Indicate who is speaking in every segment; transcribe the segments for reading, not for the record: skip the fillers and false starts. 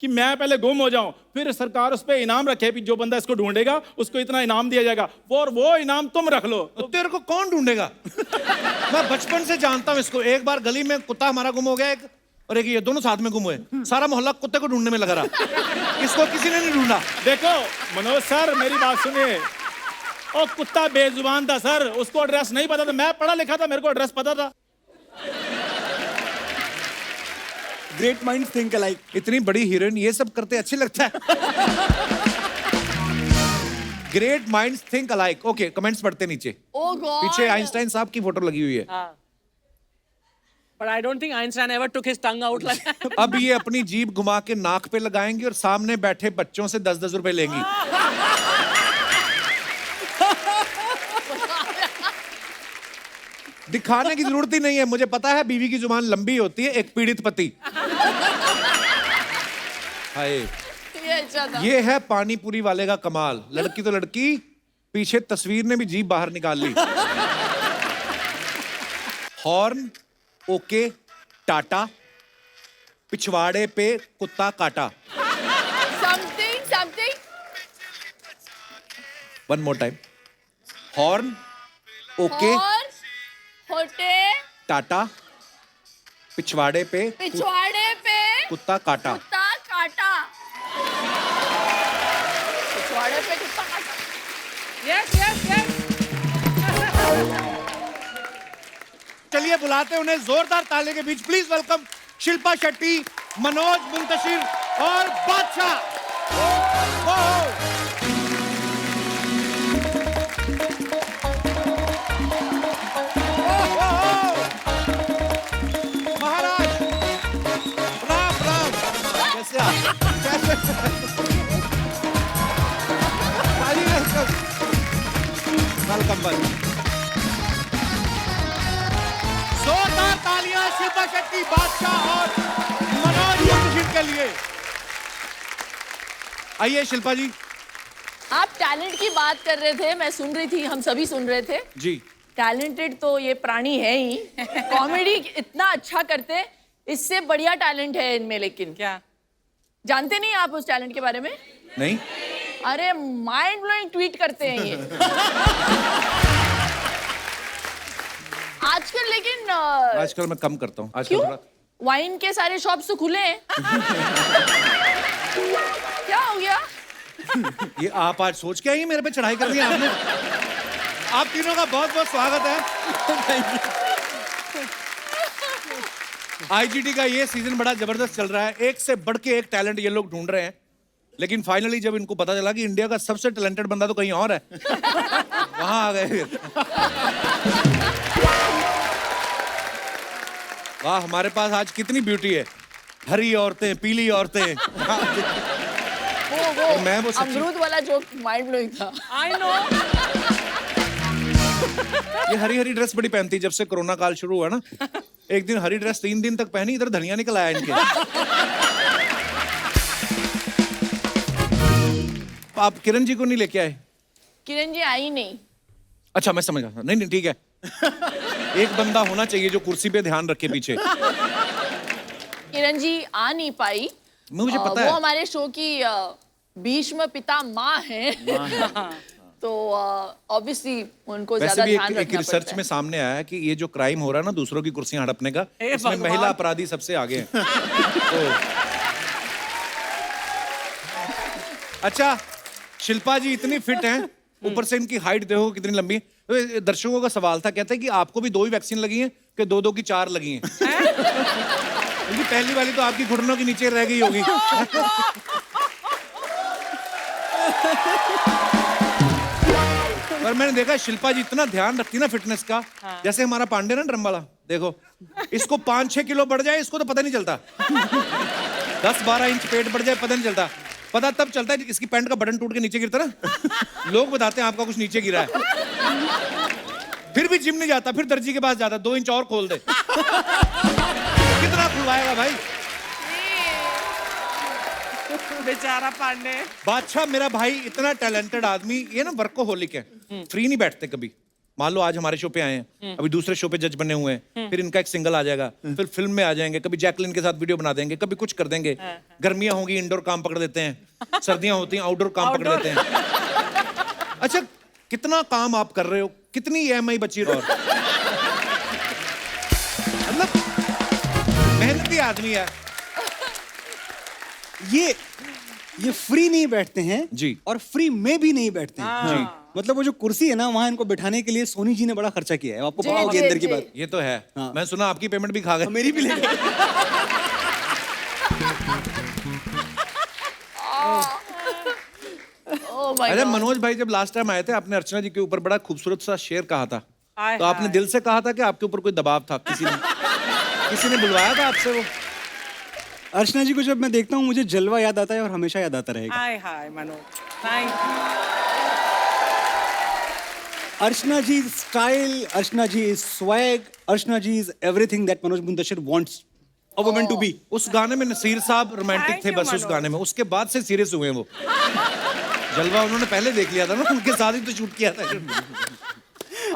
Speaker 1: कि मैं पहले गुम हो जाऊं, फिर सरकार उस पे इनाम रखे कि जो बंदा इसको ढूंढेगा उसको इतना इनाम दिया जाएगा, और वो इनाम तुम रख लो।
Speaker 2: तो तेरे को कौन ढूंढेगा? मैं बचपन से जानता हूं इसको। एक बार गली में कुत्ता हमारा गुम हो गया, एक और एक ये दोनों साथ में गुम हुए। सारा मोहल्ला कुत्ते को ढूंढने में लगा रहा, इसको किसी ने नहीं ढूंढा।
Speaker 1: देखो मनोज सर, मेरी बात सुनिए। ओ कुत्ता बेजुबान था सर, उसको एड्रेस नहीं पता था। मैं पढ़ा लिखा था, मेरे को एड्रेस पता था।
Speaker 3: Great minds think alike.
Speaker 2: इतनी बड़ी हीरोइन ये सब करते अच्छे लगता है। Great minds think alike. Okay, comments पढ़ते नीचे।
Speaker 4: Oh God.
Speaker 2: पीछे आइंस्टाइन साहब की फोटो लगी हुई है।
Speaker 5: But I don't think Einstein ever took his tongue out like that.
Speaker 2: अब ये अपनी जीभ घुमा के नाक पे लगाएंगी और सामने बैठे बच्चों से 10-10 रुपए लेंगी। दिखाने की जरूरत ही नहीं है, मुझे पता है बीवी की जुबान लंबी होती है, एक पीड़ित पति। हाय,
Speaker 4: ये अच्छा था।
Speaker 2: ये है पानी पूरी वाले का कमाल। लड़की तो लड़की, पीछे तस्वीर ने भी जीभ बाहर निकाल ली। हॉर्न ओके टाटा, पिछवाड़े पे कुत्ता काटा।
Speaker 4: Something
Speaker 2: one more time. Horn okay
Speaker 4: और होटे
Speaker 2: टाटा, पिछवाड़े पे
Speaker 4: पिछवाड़े पे
Speaker 2: कुत्ता काटा।
Speaker 4: कुत्ता काटा। पिछवाड़े पे कुत्ता काटा।
Speaker 5: Yes, yes, yes.
Speaker 2: चलिए बुलाते हैं उन्हें जोरदार ताली के बीच। प्लीज वेलकम शिल्पा शेट्टी, मनोज मुंतशिर और बादशाह। महाराज प्रणाम प्रणाम। कैसे आप? कैसे? वेलकम भाई। जोरदार तालियां शिल्पा शेट्टी, बादशाह और मनोज मुंतशिर के लिए। आइए शिल्पा जी।
Speaker 4: आप टैलेंट की बात कर रहे थे, मैं सुन रही थी, हम सभी सुन रहे थे।
Speaker 2: जी।
Speaker 4: टैलेंटेड तो ये प्राणी है ही। कॉमेडी इतना अच्छा करते, इससे बढ़िया टैलेंट है इनमें। लेकिन
Speaker 5: क्या?
Speaker 4: जानते नहीं आप उस टैलेंट के बारे में?
Speaker 2: नहीं।
Speaker 4: अरे माइंड ब्लोइंग ट्वीट करते हैं ये। आजकल लेकिन
Speaker 2: आजकल मैं कम करता हूँ। आजकल
Speaker 4: क्यों?
Speaker 2: थोड़ा
Speaker 4: वाइन के सारे शॉप्स तो खुले हैं। क्या हो गया?
Speaker 2: ये आप आज सोच के आई हैं मेरे पे चढ़ाई करनी है आपने? आप तीनों का बहुत बहुत स्वागत है। आईजीटी का ये सीजन बड़ा जबरदस्त चल रहा है, एक से बढ़ के एक टैलेंट ये लोग ढूंढ रहे हैं। लेकिन फाइनली जब इनको पता चला कि इंडिया का सबसे टैलेंटेड बंदा तो कहीं और है, वहां आ गए फिर। वाह, हमारे पास आज कितनी ब्यूटी है। हरी औरतें, पीली औरतें।
Speaker 4: वो
Speaker 2: मैं वो सच्ची-
Speaker 4: अमरूद वाला जो माइंड ब्लोइंग था।
Speaker 5: I know.
Speaker 2: ये हरी हरी ड्रेस बड़ी पहनती है जब से कोरोना काल शुरू हुआ ना। एक दिन हरी ड्रेस 3 दिन तक पहनी, इधर धनिया निकल आया इनके। आप किरण जी को नहीं लेके आए?
Speaker 4: किरण जी आई नहीं।
Speaker 2: अच्छा, मैं समझ गया। नहीं नहीं ठीक है। एक बंदा होना चाहिए जो कुर्सी पे ध्यान रखे पीछे।
Speaker 4: किरण जी आ नहीं पाई।
Speaker 2: मुझे पता
Speaker 4: वो
Speaker 2: है।
Speaker 4: हमारे शो की भीष्म पिता माँ हैं। तो ऑब्वियसली उनको
Speaker 2: वैसे
Speaker 4: ज्यादा
Speaker 2: भी
Speaker 4: ध्यान
Speaker 2: एक
Speaker 4: रखना
Speaker 2: रिसर्च
Speaker 4: पड़ता
Speaker 2: में सामने आया है कि ये जो क्राइम हो रहा है ना दूसरों की कुर्सियां हड़पने का,
Speaker 5: हे
Speaker 2: इसमें
Speaker 5: भगवान।
Speaker 2: महिला अपराधी सबसे आगे हैं। तो अच्छा, शिल्पा जी इतनी फिट हैं, ऊपर से इनकी हाइट देखो कितनी लंबी है। तो दर्शकों का सवाल था, कहते हैं कि आपको भी 2 ही वैक्सीन लगी हैं कि 2-2 की 4 लगी हैं? क्योंकि पहली वाली तो आपकी घुटनों के नीचे रह गई होगी। पर मैंने देखा शिल्पा जी इतना ध्यान रखती ना फिटनेस का। जैसे हमारा पांडे ना ड्रम वाला, देखो इसको 5-6 किलो बढ़ जाए इसको तो पता नहीं चलता। 10-12 इंच पेट बढ़ जाए पता नहीं चलता। पता तब चलता है इसकी पैंट का बटन टूट के नीचे गिरता ना, लोग बताते हैं आपका कुछ नीचे गिरा है। फिर भी जिम नहीं जाता, फिर दर्जी के पास जाता, 2 इंच और खोल दे। कितना खुलवाएगा भाई?
Speaker 5: बेचारा पांडे।
Speaker 2: बादशाह मेरा भाई इतना टैलेंटेड आदमी, ये ना वर्कोहोलिक है, फ्री नहीं बैठते कभी। मान लो आज हमारे शो पे आए हैं, अभी दूसरे शो पे जज बने हुए हैं, फिर इनका एक सिंगल आ जाएगा, फिर फिल्म में आ जाएंगे, कभी जैकलिन के साथ वीडियो बना देंगे, कभी कुछ कर देंगे। गर्मियां होंगी इंडोर काम पकड़ देते हैं, सर्दियां होती हैं आउटडोर काम पकड़ देते हैं। अच्छा, कितना काम आप कर रहे हो, कितनी EMI बची और मतलब मेहनती आदमी है
Speaker 3: ये फ्री नहीं बैठते हैं
Speaker 2: जी,
Speaker 3: और फ्री में भी नहीं बैठते हैं जी। मतलब वो जो कुर्सी है ना, वहां इनको बिठाने के लिए सोनी जी ने बड़ा खर्चा किया है, आपको पता होगी अंदर की बात।
Speaker 2: ये तो है।
Speaker 3: हाँ।
Speaker 2: मैं सुना आपकी पेमेंट भी खा गए।
Speaker 3: मेरी भी ले गए।
Speaker 4: Oh my
Speaker 2: अरे
Speaker 4: God.
Speaker 2: मनोज भाई जब लास्ट टाइम आए थे, आपने अर्चना जी के ऊपर बड़ा खूबसूरत सा शेर कहा था,
Speaker 5: हाय
Speaker 2: तो आपने
Speaker 5: हाय।
Speaker 2: दिल से कहा था कि आपके ऊपर कोई दबाव था, किसी ने बुलवाया था आपसे वो?
Speaker 3: अर्चना जी को जब मैं देखता हूँ मुझे जलवा याद आता है और हमेशा याद आता रहेगा।
Speaker 5: Hi hi Manoj, thank you.
Speaker 3: Archana ji style, Archana ji swag, Archana ji is everything that Manoj Muntashir wants a woman to be.
Speaker 2: उस गाने में नसीर साहब रोमांटिक
Speaker 5: Thank
Speaker 2: थे
Speaker 5: you,
Speaker 2: बस उस
Speaker 5: मनोज।
Speaker 2: गाने में, उसके बाद से सीरियस हुए हैं वो। जलवा उन्होंने पहले देख लिया था ना, उनके साथ ही तो शूट किया था।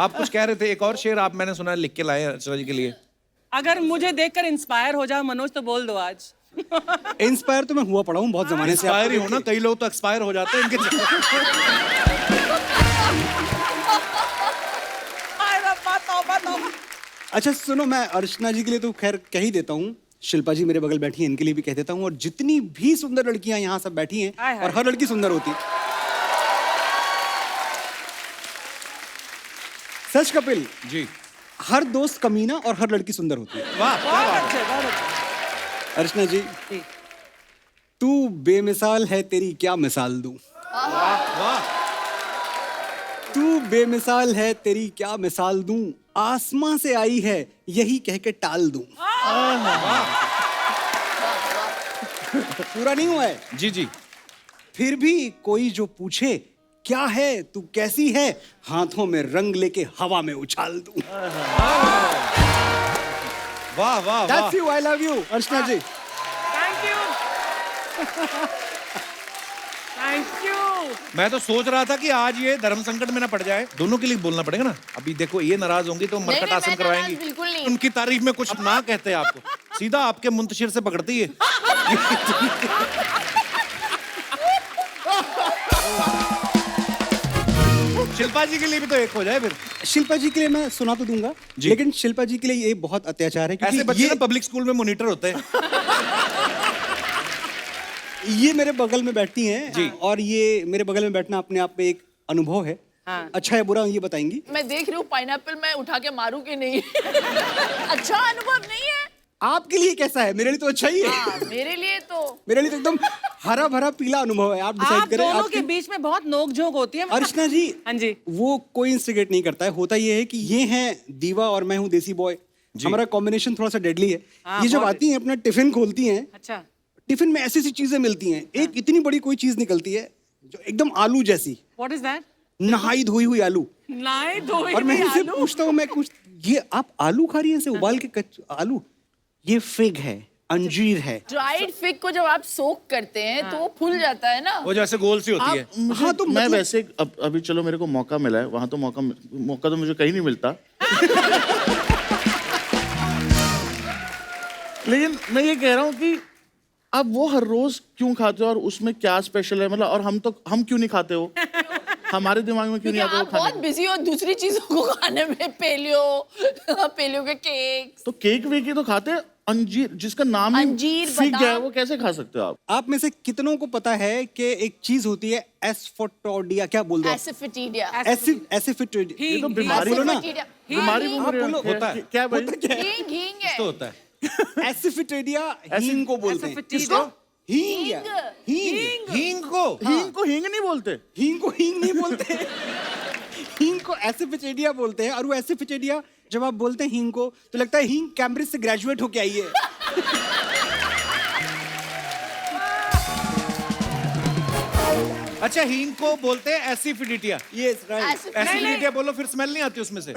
Speaker 2: आप कुछ कह रहे थे, एक और शेर आप मैंने सुना लिख के लाए हैं अर्चना जी के लिए।
Speaker 5: अगर मुझे देखकर इंस्पायर हो जाओ मनोज तो बोल दो आज।
Speaker 3: इंस्पायर तो मैं हुआ पड़ा हूँ बहुत जमाने से।
Speaker 2: एक्सपायर ही हो ना, कई लोग तो एक्सपायर हो जाते हैं इनके।
Speaker 5: हाय रब्बा, तौबा तौबा।
Speaker 3: अच्छा सुनो, मैं अर्चना जी के लिए तो खैर कह ही देता हूँ, शिल्पा जी मेरे बगल बैठी हैं, इनके लिए भी कह देता हूँ, और जितनी भी सुंदर लड़कियां यहाँ सब बैठी हैं,
Speaker 5: हाय हाय।
Speaker 3: और हर लड़की सुंदर होती है। सच कपिल,
Speaker 2: जी
Speaker 3: हर दोस्त कमीना और हर लड़की सुंदर होती है।
Speaker 2: वाह क्या
Speaker 5: बहुत
Speaker 2: बात है।
Speaker 5: अच्छे, बहुत अच्छे।
Speaker 3: अर्चना जी,
Speaker 5: जी।
Speaker 3: तू बेमिसाल है, तेरी क्या मिसाल दूं।
Speaker 2: वाह
Speaker 3: तू बेमिसाल है, तेरी क्या मिसाल दूं, आसमां से आई है यही कह के टाल दूं। पूरा नहीं हुआ है।
Speaker 2: जी जी।
Speaker 3: फिर भी कोई जो पूछे क्या है तू कैसी है, हाथों में रंग लेके हवा में उछाल दूं।
Speaker 2: वाह वाह वाह।
Speaker 3: That's you, I love you, Archana ji.
Speaker 5: Thank you. Thank you.
Speaker 2: मैं तो सोच रहा था कि आज ये धर्म संकट में ना पड़ जाए, दोनों के लिए बोलना पड़ेगा ना। अभी देखो ये नाराज होंगी तो मरकट
Speaker 4: नहीं,
Speaker 2: आसन
Speaker 4: मैं
Speaker 2: करवाएंगी,
Speaker 4: नाराज बिल्कुल नहीं।
Speaker 2: उनकी तारीफ में कुछ ना कहते आपको, सीधा आपके मुंतशिर से पकड़ती है। शिल्पा जी के लिए भी तो एक हो जाए फिर।
Speaker 3: शिल्पा जी के लिए मैं सुना तो दूंगा,
Speaker 2: जी।
Speaker 3: लेकिन शिल्पा जी के लिए ये बहुत अत्याचार है,
Speaker 2: ऐसे
Speaker 3: क्योंकि
Speaker 2: बच्चे ना पब्लिक स्कूल में मॉनिटर होते हैं।
Speaker 3: ये मेरे बगल में बैठती हैं
Speaker 2: जी।
Speaker 3: और ये मेरे बगल में बैठना अपने आप में एक अनुभव है।
Speaker 5: हाँ।
Speaker 3: अच्छा है बुरा ये बताएंगी।
Speaker 4: मैं देख रही हूँ पाइनएप्पल मैं उठा के मारूं कि नहीं। अच्छा अनुभव नहीं है।
Speaker 3: आपके लिए कैसा है? मेरे लिए तो अच्छा ही है।
Speaker 4: हाँ, मेरे लिए तो
Speaker 3: मेरे लिए तो एकदम हरा भरा पीला अनुभव है। आप डिसाइड
Speaker 5: आप
Speaker 3: करें।
Speaker 5: दोनों के बीच में बहुत नोक-झोंक होती है।
Speaker 3: अर्चना जी,
Speaker 5: हाँ जी।
Speaker 3: वो कोई इंस्टिगेट नहीं करता है। होता ये है कि ये हैं दीवा और मैं हूँ देसी बॉय। हमारा कॉम्बिनेशन थोड़ा सा डेडली है।
Speaker 5: हाँ,
Speaker 3: ये जब
Speaker 5: बहुत
Speaker 3: आती हैं अपना टिफिन खोलती हैं,
Speaker 5: अच्छा।
Speaker 3: टिफिन में ऐसी ऐसी चीजें मिलती हैं। एक इतनी बड़ी कोई चीज निकलती है जो एकदम आलू जैसी,
Speaker 5: व्हाट इज दैट?
Speaker 3: नहाई धोई हुई आलू।
Speaker 5: नाई धोई
Speaker 3: और मैं
Speaker 5: हुई
Speaker 3: इनसे
Speaker 5: आलू।
Speaker 3: पूछता हूँ, मैं कुछ ये आप आलू खा रही हैं ऐसे उबाल के आलू? ये फिग है, अंजीर है।
Speaker 4: ड्राइड फिग को जब आप सोक करते हैं तो वो फूल जाता है ना।
Speaker 2: वो जैसे गोल सी होती है।
Speaker 3: हाँ तो
Speaker 6: मैं
Speaker 3: मतलब
Speaker 6: वैसे अभी चलो मेरे को मौका मिला है, वहां तो मौका तो मुझे कहीं नहीं मिलता। लेकिन मैं ये कह रहा हूँ कि आप वो हर रोज क्यों खाते हो और उसमें क्या स्पेशल है, मतलब, और हम क्यों नहीं खाते हो? हमारे दिमाग में क्यों
Speaker 4: क्योंकि
Speaker 6: नहीं आता वो
Speaker 4: आप बहुत
Speaker 6: खाने
Speaker 4: बिजी हो दूसरी चीजों को खाने में। पेलियो के केक।
Speaker 6: तो केक वेक ही तो खाते हैं। अंजीर जिसका नाम ही
Speaker 4: अंजीर,
Speaker 6: फिग है,
Speaker 4: बादाम।
Speaker 6: वो कैसे खा सकते हो आप?
Speaker 3: आप में से कितनों को पता है कि एक चीज होती है एस्फोटोडिया, क्या बोल दो आप?
Speaker 4: एसिफिटीडिया।
Speaker 3: एसिफिटोडिया।
Speaker 6: ये तो
Speaker 5: हींग,
Speaker 6: बीमारी
Speaker 3: बोलो ना।
Speaker 4: एसिफिटीडिया।
Speaker 6: बीमारी
Speaker 4: हींग,
Speaker 6: बोल रहे हो।
Speaker 3: बोलो,
Speaker 2: होता है।
Speaker 6: क्या भाई?
Speaker 4: हींग हींग है।
Speaker 2: तो होता है।
Speaker 3: एसिफिटोडिया हींग को बोलते हैं।
Speaker 5: किसको?
Speaker 3: हींग है। हींग।
Speaker 2: हींग को
Speaker 6: हींग को हींग नहीं बोलते।
Speaker 3: हींग को हींग नहीं बोलते। हींग को एसिफिचेडिया बोलते हैं। और वो एसिफिचेडिया जब आप बोलते हैं हींग को तो लगता है हींग कैम्ब्रिज से ग्रेजुएट होके आई है।
Speaker 2: अच्छा, हींग को बोलते हैं एसिडिटिया।
Speaker 3: Yes right.
Speaker 2: एसिडिटिया बोलो फिर स्मेल नहीं आती उसमें से।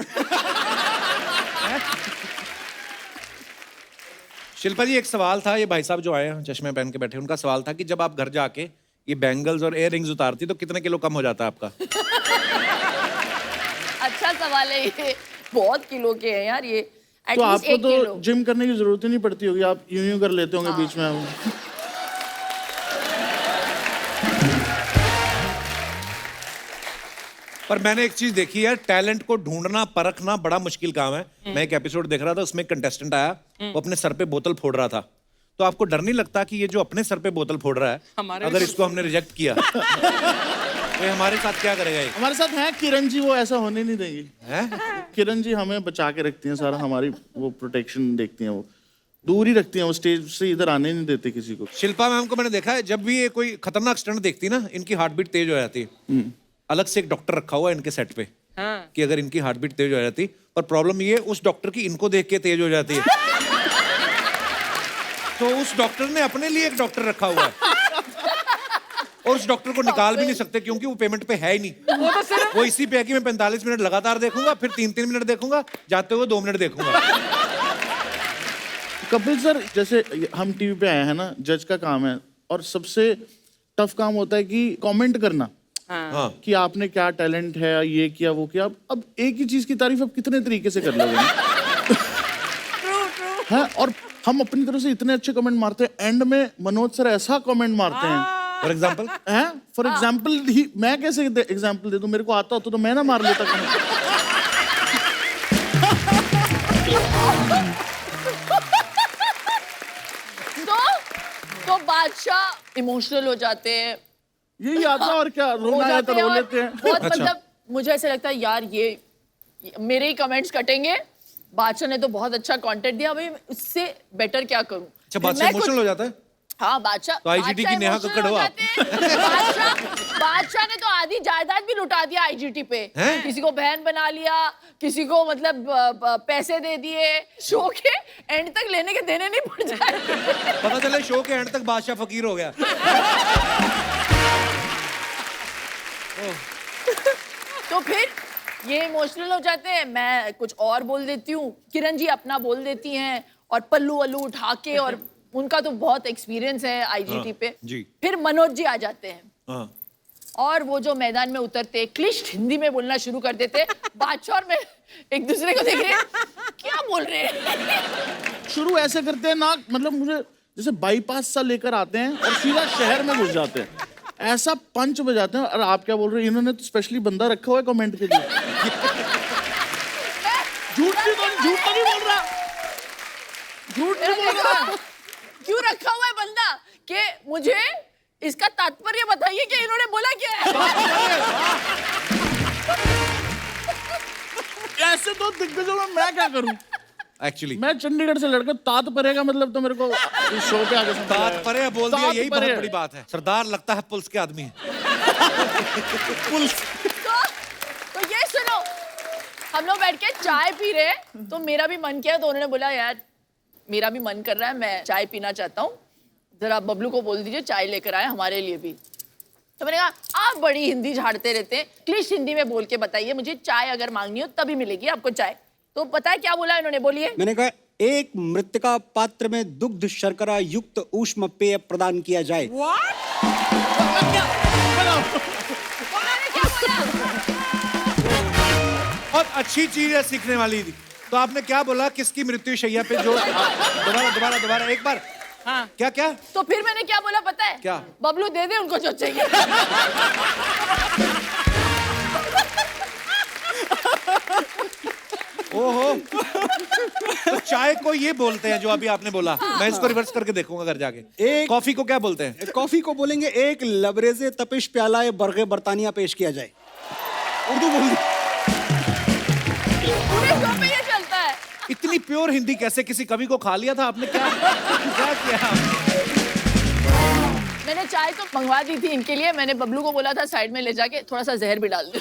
Speaker 2: शिल्पा जी, एक सवाल था, ये भाई साहब जो आए हैं चश्मे पहन के बैठे, उनका सवाल था कि जब आप घर जाके ये बैंगल्स और इयर रिंग्स उतारती तो कितने किलो कम हो जाता है आपका?
Speaker 4: अच्छा सवाल है ये? बहुत किलो के हैं यार ये,
Speaker 6: तो
Speaker 4: एटलीस्ट
Speaker 6: आपको
Speaker 4: 1 किलो।
Speaker 6: तो जिम करने की जरूरत ही नहीं पड़ती होगी, आप यूं कर लेते होंगे बीच में।
Speaker 2: पर मैंने एक चीज देखी है, टैलेंट को ढूंढना परखना बड़ा मुश्किल काम है। मैं एक एपिसोड देख रहा था, उसमें एक कंटेस्टेंट आया, वो अपने सर पे बोतल फोड़ रहा था। तो आपको डर नहीं लगता कि ये जो अपने सर पे बोतल फोड़ रहा है, अगर इसको हमने रिजेक्ट किया तो ये हमारे साथ क्या करेगा ये?
Speaker 6: हमारे साथ हैं किरण जी, वो ऐसा होने नहीं देंगी।
Speaker 2: हैं?
Speaker 6: किरण जी हमें बचा के रखती हैं सारा, हमारी वो प्रोटेक्शन देखती हैं, वो दूर ही रखती हैं, वो स्टेज से इधर आने नहीं देते किसी को।
Speaker 2: शिल्पा मैम को मैंने देखा है, जब भी ये कोई खतरनाक स्टंट देखती है ना, इनकी हार्ट बीट तेज हो जाती है। अलग से एक डॉक्टर रखा हुआ है इनके सेट पे, कि अगर इनकी हार्ट बीट तेज हो जाती, पर प्रॉब्लम ये उस डॉक्टर की इनको देख के तेज हो जाती है। तो उस डॉक्टर ने अपने लिए एक डॉक्टर रखा हुआ है, और उस डॉक्टर को निकाल भी नहीं सकते क्योंकि वो पेमेंट पे है ही नहीं। वो इसी पे है कि मैं 45 मिनट लगातार देखूंगा, फिर 3-3 मिनट देखूंगा, जाते हुए 2 मिनट देखूंगा।
Speaker 6: कपिल सर, जैसे हम टीवी पे आए हैं ना, जज का काम है, और सबसे टफ काम होता है कि कमेंट करना।
Speaker 2: हाँ।
Speaker 6: कि आपने क्या टैलेंट है, ये किया वो किया। अब एक ही चीज की तारीफ अब कितने तरीके से कर लोगे ना? है, और हम अपनी तरफ से इतने अच्छे कमेंट मारते हैं, एंड में मनोज सर ऐसा कमेंट मारते हैं।
Speaker 2: फॉर एग्जाम्पल
Speaker 6: हैं, फॉर एग्जाम्पल ही मैं कैसे एग्जाम्पल दे दूं? मेरे को आता होता तो मैं ना मार लेता कमेंट।
Speaker 4: तो बादशाह इमोशनल हो जाते हैं,
Speaker 6: यही आता है, और क्या,
Speaker 4: हो
Speaker 6: रोना है
Speaker 4: जाते
Speaker 6: तो
Speaker 4: हैं,
Speaker 6: रो
Speaker 4: और
Speaker 6: लेते हैं।
Speaker 4: बहुत मतलब मुझे ऐसा लगता है यार ये मेरे ही कमेंट्स कटेंगे, बादशाह ने तो बहुत अच्छा कंटेंट दिया, भाई उससे बेटर क्या करूं?
Speaker 2: अच्छा, बादशाह इमोशनल हो जाता है।
Speaker 4: हाँ, बादशाह
Speaker 2: तो IGT की नेहा
Speaker 4: emotional
Speaker 2: कक्कड़ हो
Speaker 4: हो
Speaker 2: आप।
Speaker 4: जाते हैं। बादशाह ने तो आधी जायदाद भी लुटा दिया IGT पे।
Speaker 2: हैं?
Speaker 4: किसी को बहन बना लिया, किसी को मतलब पैसे दे दिए, शो के एंड तक लेने के देने नहीं पड़ जाए।
Speaker 2: पता चले शो के एंड तक बादशाह फकीर हो गया।
Speaker 4: तो फिर ये इमोशनल हो जाते हैं, मैं कुछ और बोल देती हूँ, किरण जी अपना बोल देती हैं, और पल्लू वल्लू उठा के, और उनका तो बहुत एक्सपीरियंस है IGT पे।
Speaker 2: जी।
Speaker 4: फिर मनोज जी आ जाते हैं,
Speaker 2: हाँ।
Speaker 4: और वो जो मैदान में उतरते, क्लिष्ट हिंदी में बोलना शुरू कर देते। बादशाह और मैं एक दूसरे को देख रहे हैं, क्या बोल रहे हैं।
Speaker 6: शुरू ऐसे करते हैं ना, मतलब मुझे जैसे बाईपास सा लेकर आते हैं और सीधा शहर में घुस जाते हैं, ऐसा पंच बजाते हैं। और आप क्या बोल रहे हैं? इन्होंने तो स्पेशली बंदा रखा हुआ है कमेंट के लिए। झूठ तो नहीं बोल रहा, झूठ नहीं बोल रहा।
Speaker 4: क्यों रखा हुआ है बंदा कि मुझे इसका तात्पर्य बताइए कि इन्होंने बोला क्या है।
Speaker 6: ऐसे तो दिग्गजों में मैं क्या करूं?
Speaker 2: एक्चुअली
Speaker 6: मैं चंडीगढ़ से लड़कर तात परेगा, मतलब तो मेरे को इस शो पे आगे समझ
Speaker 2: बात
Speaker 6: आया।
Speaker 2: परे बोल दिया,
Speaker 6: तात
Speaker 2: यही बहुत
Speaker 6: परे।
Speaker 2: बड़ी बात है। सरदार लगता है पुलिस के आदमी है।
Speaker 4: तो ये सुनो, हम लोग बैठ के चाय पी रहे हैं, तो मेरा भी मन किया, तो उन्होंने बोला यार मेरा भी मन कर रहा है, मैं चाय पीना चाहता हूँ, जरा बबलू को बोल दीजिए चाय लेकर आए हमारे लिए भी। तो मैंने कहा आप बड़ी हिंदी झाड़ते रहते हैं, क्लिष्ट हिंदी में बोल के बताइए मुझे, चाय अगर मांगनी हो तभी मिलेगी आपको चाय। तो पता है क्या बोला इन्होंने? बोलिए।
Speaker 3: मैंने कहा एक मृतका पात्र में दुग्ध शर्करा युक्त ऊष्म पेय प्रदान किया जाए।
Speaker 4: उन्होंने क्या बोला?
Speaker 2: बहुत अच्छी चीज है, सीखने वाली थी। तो आपने क्या बोला? किसकी मृत्यु शैया पे जो दोबारा एक बार।
Speaker 5: हाँ।
Speaker 2: क्या क्या?
Speaker 4: तो फिर मैंने क्या बोला पता है?
Speaker 2: क्या?
Speaker 4: बबलू दे दे उनको जो चाहिए।
Speaker 2: ओहो, तो चाय को ये बोलते हैं जो अभी आपने बोला। मैं इसको रिवर्स करके देखूंगा घर जाके। कॉफी को क्या बोलते हैं?
Speaker 3: कॉफी को बोलेंगे एक लबरेजे तपिश प्याला बरगे बर्तानिया पेश किया जाए। उर्दू बोल दी।
Speaker 4: पूरे शो पे ये चलता है।
Speaker 2: इतनी प्योर हिंदी कैसे? किसी कवि को खा लिया था आपने? क्या क्या किया?
Speaker 4: मैंने चाय तो मंगवा दी थी इनके लिए, मैंने बबलू को बोला था साइड में ले जाके थोड़ा सा जहर भी डाल दे।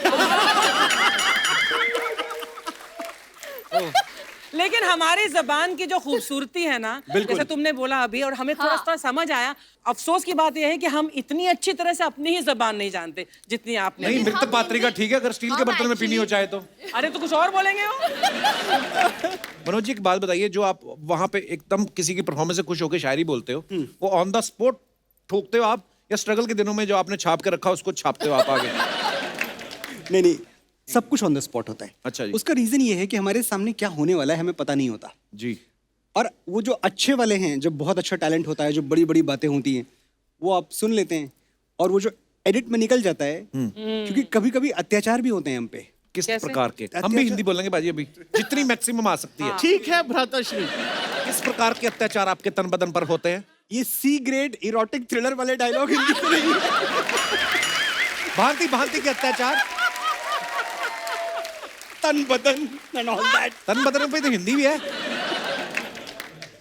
Speaker 5: लेकिन हमारी जबान की जो खूबसूरती है ना, जैसे तुमने बोला अभी, और हमें थोड़ा सा समझ आया। अफसोस की बात यह है कि हम इतनी अच्छी तरह से अपनी ही जबान नहीं जानते जितनी आपने।
Speaker 2: नहीं, मृत पात्री का ठीक है, अगर स्टील के बर्तन में पीनी हो चाहे तो।
Speaker 5: अरे तो कुछ और बोलेंगे वो।
Speaker 2: मनोज जी, एक बात बताइए, जो आप वहां पे एकदम किसी की परफॉर्मेंस से खुश होकर शायरी बोलते हो, वो ऑन द स्पॉट ठोकते हो आप, या स्ट्रगल के दिनों में जो आपने छाप के रखा उसको छापते हो आप आगे?
Speaker 3: नहीं, सब कुछ ऑन द स्पॉट होता है।
Speaker 2: अच्छा जी।
Speaker 3: उसका रीजन ये है कि हमारे सामने क्या होने वाला है हमें पता नहीं होता।
Speaker 2: जी।
Speaker 3: और वो जो अच्छे वाले हैं, जब बहुत अच्छा टैलेंट होता है, जो बड़ी बड़ी बातें होती हैं, वो आप सुन लेते हैं, और वो जो एडिट में निकल जाता है, क्योंकि कभी कभी अत्याचार भी होते हैं हम पे।
Speaker 2: किस
Speaker 5: कैसे?
Speaker 2: प्रकार के? हम भी हिंदी बोलेंगे बाजी अभी, जितनी मैक्सिमम आ सकती है।
Speaker 6: ठीक है भ्राताश्री।
Speaker 2: किस प्रकार के अत्याचार आपके तन बदन पर होते हैं?
Speaker 3: ये सी ग्रेड इरोटिक थ्रिलर वाले डायलॉग हिंदी में नहीं है।
Speaker 2: भांति भांति के अत्याचार,
Speaker 3: तन बदन एंड ऑल दैट।
Speaker 2: तन बदन पे तो हिंदी भी है।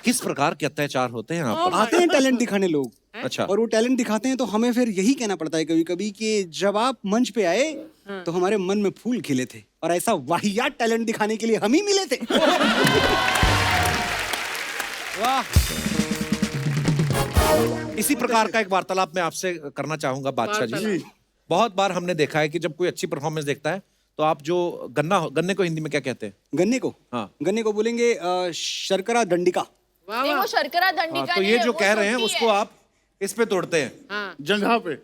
Speaker 2: किस प्रकार के अत्याचार होते हैं आप पर?
Speaker 3: आते हैं टैलेंट दिखाने लोग,
Speaker 2: अच्छा।
Speaker 3: और वो टैलेंट दिखाते हैं तो हमें फिर यही कहना पड़ता है कभी कभी कि जब आप मंच पे आए तो हमारे मन में फूल खिले थे, और ऐसा वाहियात टैलेंट दिखाने के लिए हम ही मिले थे।
Speaker 2: वाह। इसी प्रकार का एक वार्तालाप मैं आपसे करना चाहूंगा बादशाह जी। बहुत बार हमने देखा है कि जब कोई अच्छी परफॉर्मेंस देखता है तो आप जो गन्ने को हिंदी में क्या कहते हैं?
Speaker 3: गन्ने को,
Speaker 2: हाँ।
Speaker 3: गन्ने को बोलेंगे शर्करा दंडिका।
Speaker 4: नहीं, वो शर्करा
Speaker 2: हाँ,
Speaker 4: दंडिका
Speaker 2: तो
Speaker 4: नहीं
Speaker 2: ये
Speaker 4: है,
Speaker 2: जो
Speaker 4: वो
Speaker 2: कह रहे हैं
Speaker 4: छोटी
Speaker 2: उसको
Speaker 4: है।
Speaker 2: आप इस पे तोड़ते हैं।
Speaker 6: जंघा पे।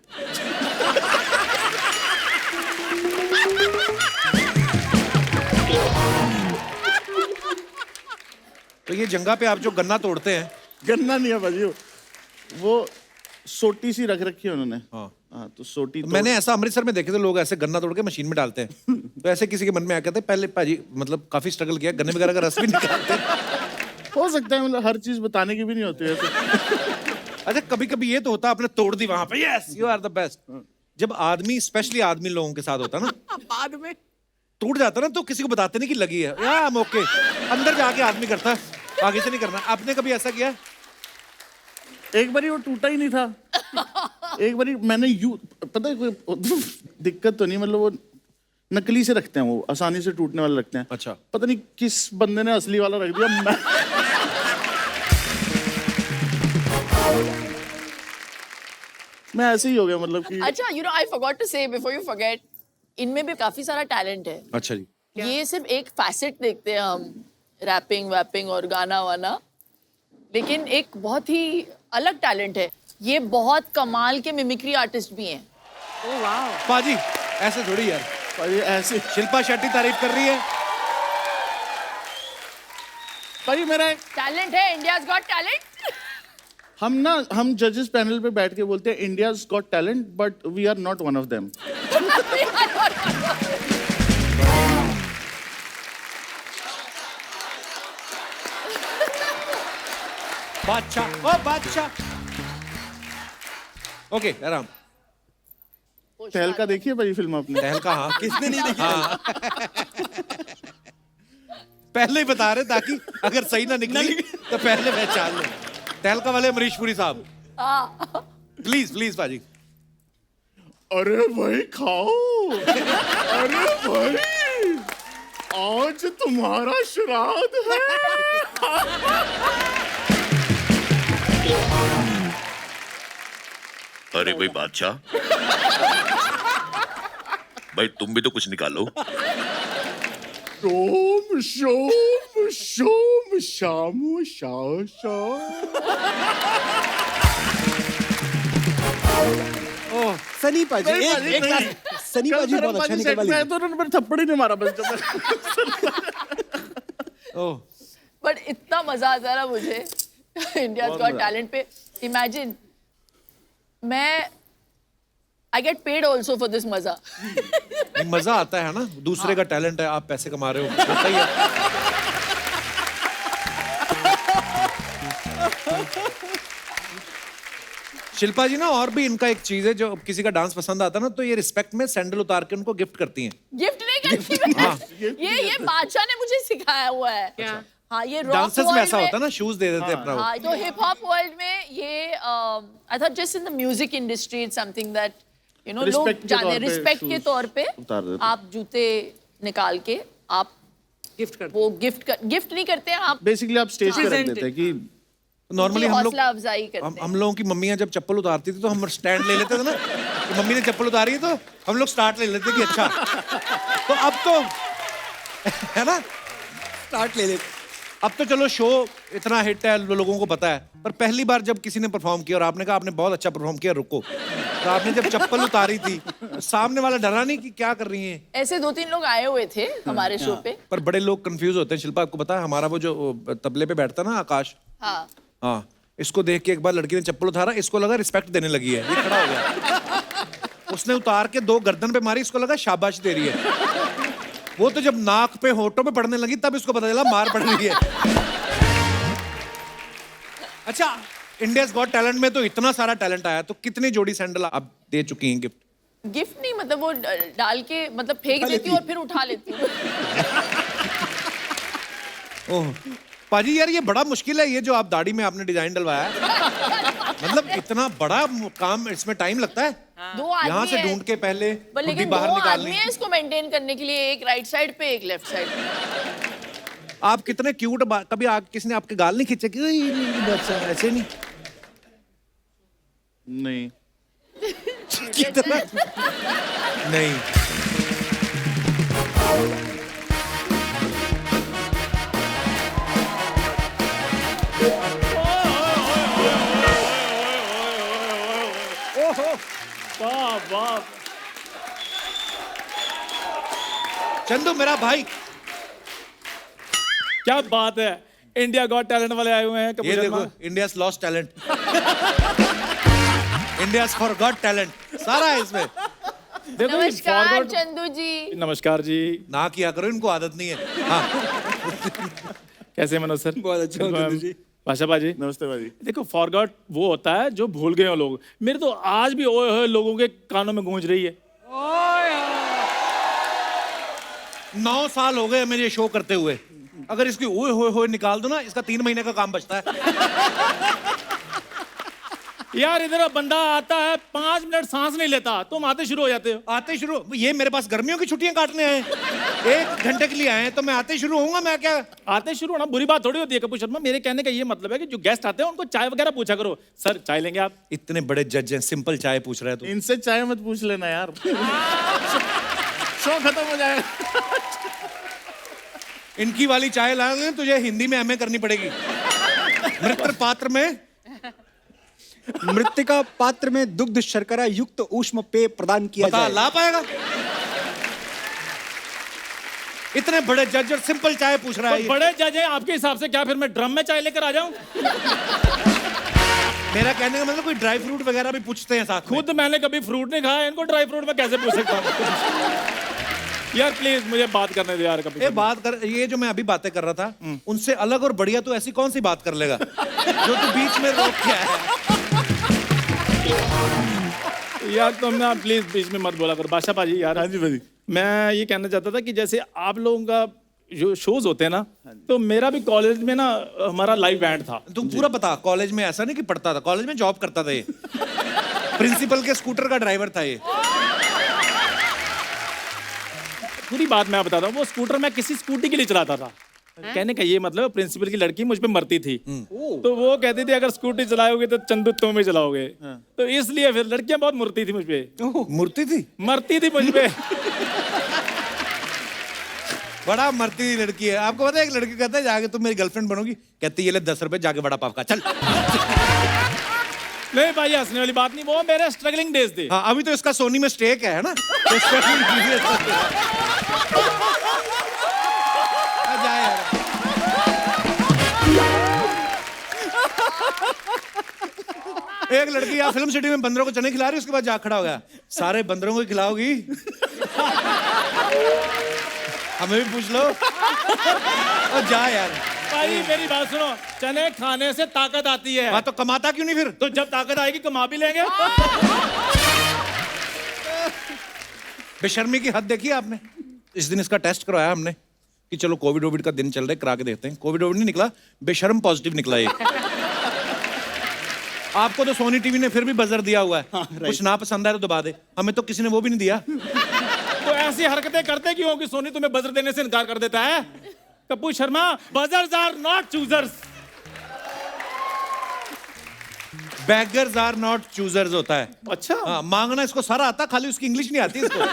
Speaker 2: तो ये जंगा पे आप जो गन्ना तोड़ते हैं,
Speaker 6: गन्ना नहीं है भाजी, वो सोटी सी रख रखी है उन्होंने।
Speaker 2: हाँ।
Speaker 6: हाँ, तो सोटी
Speaker 2: मैंने ऐसा अमृतसर में देखे थे, लोग ऐसे गन्ना तोड़ के मशीन में डालते हैं। तो ऐसे किसी के मन में आया कहते पहले पाजी मतलब काफी स्ट्रगल किया, गन्ने वगैरह का रस भी निकालते हैं।
Speaker 6: हो सकता है, मतलब हर चीज बताने की भी नहीं होती ऐसे।
Speaker 2: अच्छा, कभी कभी ये तो होता है आपने तोड़ दी वहां पे, yes you are the best. जब आदमी, स्पेशली आदमी लोगों के साथ होता है ना,
Speaker 5: बाद में
Speaker 2: टूट जाता है ना, तो किसी को बताते नहीं कि लगी है, या ओके, अंदर जाके आदमी करता है, आगे से नहीं करना। आपने कभी ऐसा किया?
Speaker 6: एक बारी वो टूटा ही नहीं था। एक बारी मैंने पता है कोई दिक्कत तो नहीं, मतलब वो नकली से रखते हैं, वो आसानी से टूटने वाला रखते हैं।
Speaker 2: अच्छा।
Speaker 6: पता नहीं किस बंदे ने असली वाला रख दिया। मैं ऐसे ही हो गया, मतलब कि
Speaker 4: अच्छा, you know I forgot to say before you forget, इनमें भी काफी सारा टैलेंट है।
Speaker 2: अच्छा जी।
Speaker 4: ये सिर्फ एक फैसेट देखते हैं हम, रैपिंग वैपिंग और गाना वाना, लेकिन एक बहुत ही अलग टैलेंट है। ये बहुत कमाल के मिमिक्री आर्टिस्ट भी हैं।
Speaker 5: ओह वाह।
Speaker 2: पाजी ऐसे थोड़ी यार,
Speaker 6: भाई ऐसे।
Speaker 2: शिल्पा शेट्टी तारीफ कर रही है।
Speaker 6: भाई मेरा
Speaker 4: टैलेंट है, इंडियाज गॉट टैलेंट।
Speaker 6: हम जजेस पैनल पे बैठ के बोलते हैं India's got talent, but we are not one of them.
Speaker 2: Badshah, ओ बादशाह। ओके, आराम।
Speaker 6: तहलका देखिए भाई फिल्म आपने?
Speaker 2: तहलका, हाँ।
Speaker 3: किसने नहीं देखी?
Speaker 2: हाँ। पहले ही बता रहे ताकि अगर सही ना निकली तो पहले पहचान लो। तहलका वाले अमरीश पुरी साहब, प्लीज प्लीज पाजी।
Speaker 6: अरे भाई खाओ। अरे भाई आज तुम्हारा श्राद्ध है।
Speaker 7: अरे भाई बादशाह, भाई तुम भी तो कुछ निकालो।
Speaker 6: सोम शोम शोम शामो शा शा।
Speaker 3: ओह सनी पाजी, एक सनी पाजी बहुत अच्छा निकल वाली।
Speaker 6: मैं तो उन्होंने थप्पड़ ही नहीं मारा बस जब।
Speaker 2: ओह,
Speaker 4: बट इतना मजा आता है ना मुझे इंडियाज गॉट टैलेंट पे। इमेजिन, मैं I get paid also for this मजा।
Speaker 2: मजा आता है ना, दूसरे का टैलेंट है, आप पैसे कमा रहे हो, होता ही है। शिल्पा जी ना, और भी इनका एक चीज है, जो किसी का डांस पसंद आता है ना, तो ये रिस्पेक्ट में सैंडल उतार के उनको गिफ्ट करती हैं।
Speaker 4: गिफ्ट नहीं करती मैं। ये बादशाह ने मुझे सिखाया हुआ है।
Speaker 5: क्या?
Speaker 4: हाँ, ये रॉक
Speaker 2: डांसर्स में
Speaker 4: वर्ल्ड
Speaker 2: ऐसा होता है ना, शूज दे देते हैं अपना वो।
Speaker 4: हाँ, तो हिप हॉप वर्ल्ड में ये I thought just in the music industry it's something that you know लोग
Speaker 6: Respect के
Speaker 4: जाने,
Speaker 6: तौर पे
Speaker 4: रिस्पेक्ट के
Speaker 6: shoes
Speaker 4: तौर पे
Speaker 6: उतार देते।
Speaker 4: आप जूते निकाल के आप
Speaker 5: गिफ्ट कर
Speaker 4: वो गिफ्ट नहीं करते हैं आप,
Speaker 6: बेसिकली आप स्टेज पे रख
Speaker 5: Present
Speaker 6: देते हैं कि
Speaker 2: नॉर्मली हम लोग,
Speaker 4: हौसला अफजाई करते हैं।
Speaker 2: हम लोगों की मम्मियां जब चप्पल उतारती थी तो हम स्टैंड ले लेते थे ना, कि मम्मी ने चप्पल उतारी है तो हम लोग स्टार्ट ले लेते कि अच्छा। तो अब तो है ना,
Speaker 3: स्टार्ट ले लेते।
Speaker 2: अब तो चलो शो इतना हिट है, लोगों को पता है, पर पहली बार जब किसी ने परफॉर्म किया और आपने कहा आपने बहुत अच्छा परफॉर्म किया, रुको, तो आपने जब चप्पल उतारी थी तो सामने वाला डरा नहीं कि क्या कर रही हैं?
Speaker 4: ऐसे 2-3 लोग आए हुए थे हमारे शो पे।
Speaker 2: पर बड़े लोग कंफ्यूज होते हैं। शिल्पा, आपको पता है हमारा वो जो तबले पे बैठता ना आकाश,
Speaker 4: हाँ
Speaker 2: हाँ, इसको देख के एक बार लड़की ने चप्पल उतारा, इसको लगा रिस्पेक्ट देने लगी है, ये खड़ा हो गया। उसने उतार के 2 गर्दन पे मारी, इसको लगा शाबाश दे रही है। वो तो जब नाक पे होठों पे पड़ने लगी तब इसको पता चला मार पड़ रही है। अच्छा, इंडियाज गॉट टैलेंट में तो इतना सारा टैलेंट आया, तो कितनी जोड़ी सैंडल आप दे चुकी हैं गिफ्ट?
Speaker 4: गिफ्ट नहीं, मतलब वो डाल के मतलब फेंक देती हूँ और फिर उठा लेती हूँ।
Speaker 2: ओह पाजी यार, ये बड़ा मुश्किल है, ये जो आप दाढ़ी में आपने डिजाइन डलवाया है। मतलब इतना बड़ा काम, इसमें टाइम लगता है।
Speaker 4: 2
Speaker 2: यहाँ
Speaker 4: आदमी
Speaker 2: से
Speaker 4: है।
Speaker 2: ढूंढ के पहले
Speaker 4: पर
Speaker 2: गुड्डी
Speaker 4: लेकिन
Speaker 2: बाहर
Speaker 4: 2
Speaker 2: निकालनी।
Speaker 4: आदमी है इसको मेंटेन करने के लिए, एक राइट साइड पे एक लेफ्ट साइड पे।
Speaker 2: आप कितने क्यूट, कभी किसी ने आपके गाल नहीं खींचे कि बच्चा ऐसे नहीं?
Speaker 6: नहीं।
Speaker 2: कितना नहीं।
Speaker 1: वाह वाह,
Speaker 2: चंदू मेरा भाई,
Speaker 1: क्या बात है। इंडिया गॉट टैलेंट वाले आए हुए हैं।
Speaker 2: ये
Speaker 1: कपूर
Speaker 2: देखो,
Speaker 1: Sharma.
Speaker 2: India's lost talent, India's forgot talent, सारा है इसमें।
Speaker 1: देखो ये
Speaker 4: नमस्कार
Speaker 1: forward-
Speaker 4: चंदू जी।
Speaker 1: नमस्कार जी,
Speaker 2: ना किया करो, इनको आदत नहीं है। हाँ,
Speaker 1: कैसे मनोज सर?
Speaker 3: बहुत अच्छा हूँ, चंदू जी।
Speaker 1: भाषा बाजी,
Speaker 6: नमस्ते भाजी।
Speaker 1: देखो फॉरगॉट वो होता है जो भूल गए हो लोग। मेरे तो आज भी ओए होए लोगों के कानों में गूंज रही है।
Speaker 2: 9 साल हो गए हमें ये शो करते हुए, अगर इसकी ओए होए होए निकाल दो ना, इसका 3 महीने का काम बचता है।
Speaker 1: यार इधर बंदा आता है 5 मिनट सांस नहीं लेता, तुम आते शुरू हो जाते हो।
Speaker 2: आते शुरू, ये मेरे पास गर्मियों की छुट्टियां काटने आए, 1 घंटे के लिए आए हैं, तो मैं आते शुरू होऊंगा। मैं क्या,
Speaker 1: आते शुरू होना बुरी बात थोड़ी होती है कपूर शर्मा। मेरे कहने का ये मतलब है कि जो गेस्ट आते हैं उनको चाय वगैरह पूछा करो। सर चाय लेंगे आप?
Speaker 2: इतने बड़े जज हैं, सिंपल चाय पूछ रहा है तू?
Speaker 6: इनसे चाय मत पूछ लेना यार। शो खत्म हो जाएगा।
Speaker 2: इनकी वाली चाय लाने तुझे हिंदी में एमए करनी पड़ेगी। मृत पात्र में,
Speaker 3: मृतिका पात्र में दुग्ध शर्करा युक्त ऊष्म पेय प्रदान किया
Speaker 2: बता
Speaker 3: जाए।
Speaker 2: ला पाएगा? इतने बड़े जज और सिंपल चाय पूछ रहा है
Speaker 1: तो
Speaker 2: ये।
Speaker 1: बड़े जज हैं आपके हिसाब से, क्या फिर मैं ड्रम में चाय लेकर आ जाऊं?
Speaker 2: मेरा कहने का मतलब कोई ड्राई फ्रूट वगैरह भी पूछते हैं साथ में?
Speaker 1: खुद मैंने कभी फ्रूट नहीं खाया, इनको ड्राई फ्रूट में कैसे पूछ सकता हूं? यार प्लीज मुझे बात करने दे यार कपूर
Speaker 2: ये
Speaker 1: शर्मा।
Speaker 2: बात कर, ये जो मैं अभी बातें कर रहा था उनसे अलग और बढ़िया तो ऐसी कौन सी बात कर लेगा जो तू बीच में रोक के आया है?
Speaker 1: यार तुम ना प्लीज बीच में मत बोला करो। बादशाह पाजी यार,
Speaker 6: हाँ जी भाजी।
Speaker 1: मैं ये कहना चाहता था कि जैसे आप लोगों का जो शोज होते हैं ना, तो मेरा भी कॉलेज में ना हमारा लाइव बैंड था।
Speaker 2: तू पूरा बता। कॉलेज में ऐसा नहीं कि पढ़ता था, कॉलेज में जॉब करता था ये। प्रिंसिपल के स्कूटर का ड्राइवर था ये।
Speaker 1: पूरी बात मैं बताता हूँ। वो स्कूटर मैं किसी स्कूटी के लिए चलाता था। कहने का ये मतलब प्रिंसिपल की लड़की मुझ पे मरती थी, तो वो कहती थी अगर स्कूटी चलाओगे तो चंदू तुम ही चलाओगे। तो इसलिए फिर लड़कियां बहुत मरती थी मुझ पे,
Speaker 2: मूर्ति थी,
Speaker 1: मरती थी मुझ पे।
Speaker 2: बड़ा मरती हुई लड़की है। आपको पता है एक लड़की कहता है जाके तुम मेरी गर्लफ्रेंड बनोगी, कहती है ये ले 10 रुपए, जाके बड़ा पाव का चल।
Speaker 1: नहीं भाई हंसने वाली बात नहीं, वो मेरे स्ट्रगलिंग डेज थे।
Speaker 2: हाँ, अभी तो इसका सोनी में स्टेक है ना, तो struggling period है। जा यार। एक लड़की यहाँ फिल्म सिटी में बंदरों को चने खिला रही, उसके बाद जा खड़ा हो गया, सारे बंदरों को खिलाओगी? हमें भी पूछ लो। और जा यार।
Speaker 1: भाई मेरी बात सुनो, चने खाने से ताकत आती है।
Speaker 2: हाँ, तो कमाता क्यों नहीं फिर?
Speaker 1: तो जब ताकत आएगी कमा भी लेंगे।
Speaker 2: बेशर्मी की हद देखी आपने। इस दिन इसका टेस्ट करवाया हमने कि चलो कोविड वोविड का दिन चल रहा है, करा के देखते हैं। कोविड वोविड नहीं निकला, बेशर्म पॉजिटिव निकला ये। आपको तो सोनी टीवी ने फिर भी बजर दिया हुआ है। कुछ ना पसंद आए तो दबा दे, हमें तो किसी ने वो भी नहीं दिया।
Speaker 1: तो ऐसी हरकतें करते क्यों कि सोनी तुम्हें बजर देने से इनकार कर देता है? Kapoor Sharma, buzzers are not choosers.
Speaker 2: Beggars are not choosers होता है।
Speaker 1: अच्छा
Speaker 2: हाँ, मांगना इसको सारा आता, खाली उसकी इंग्लिश नहीं आती इसको।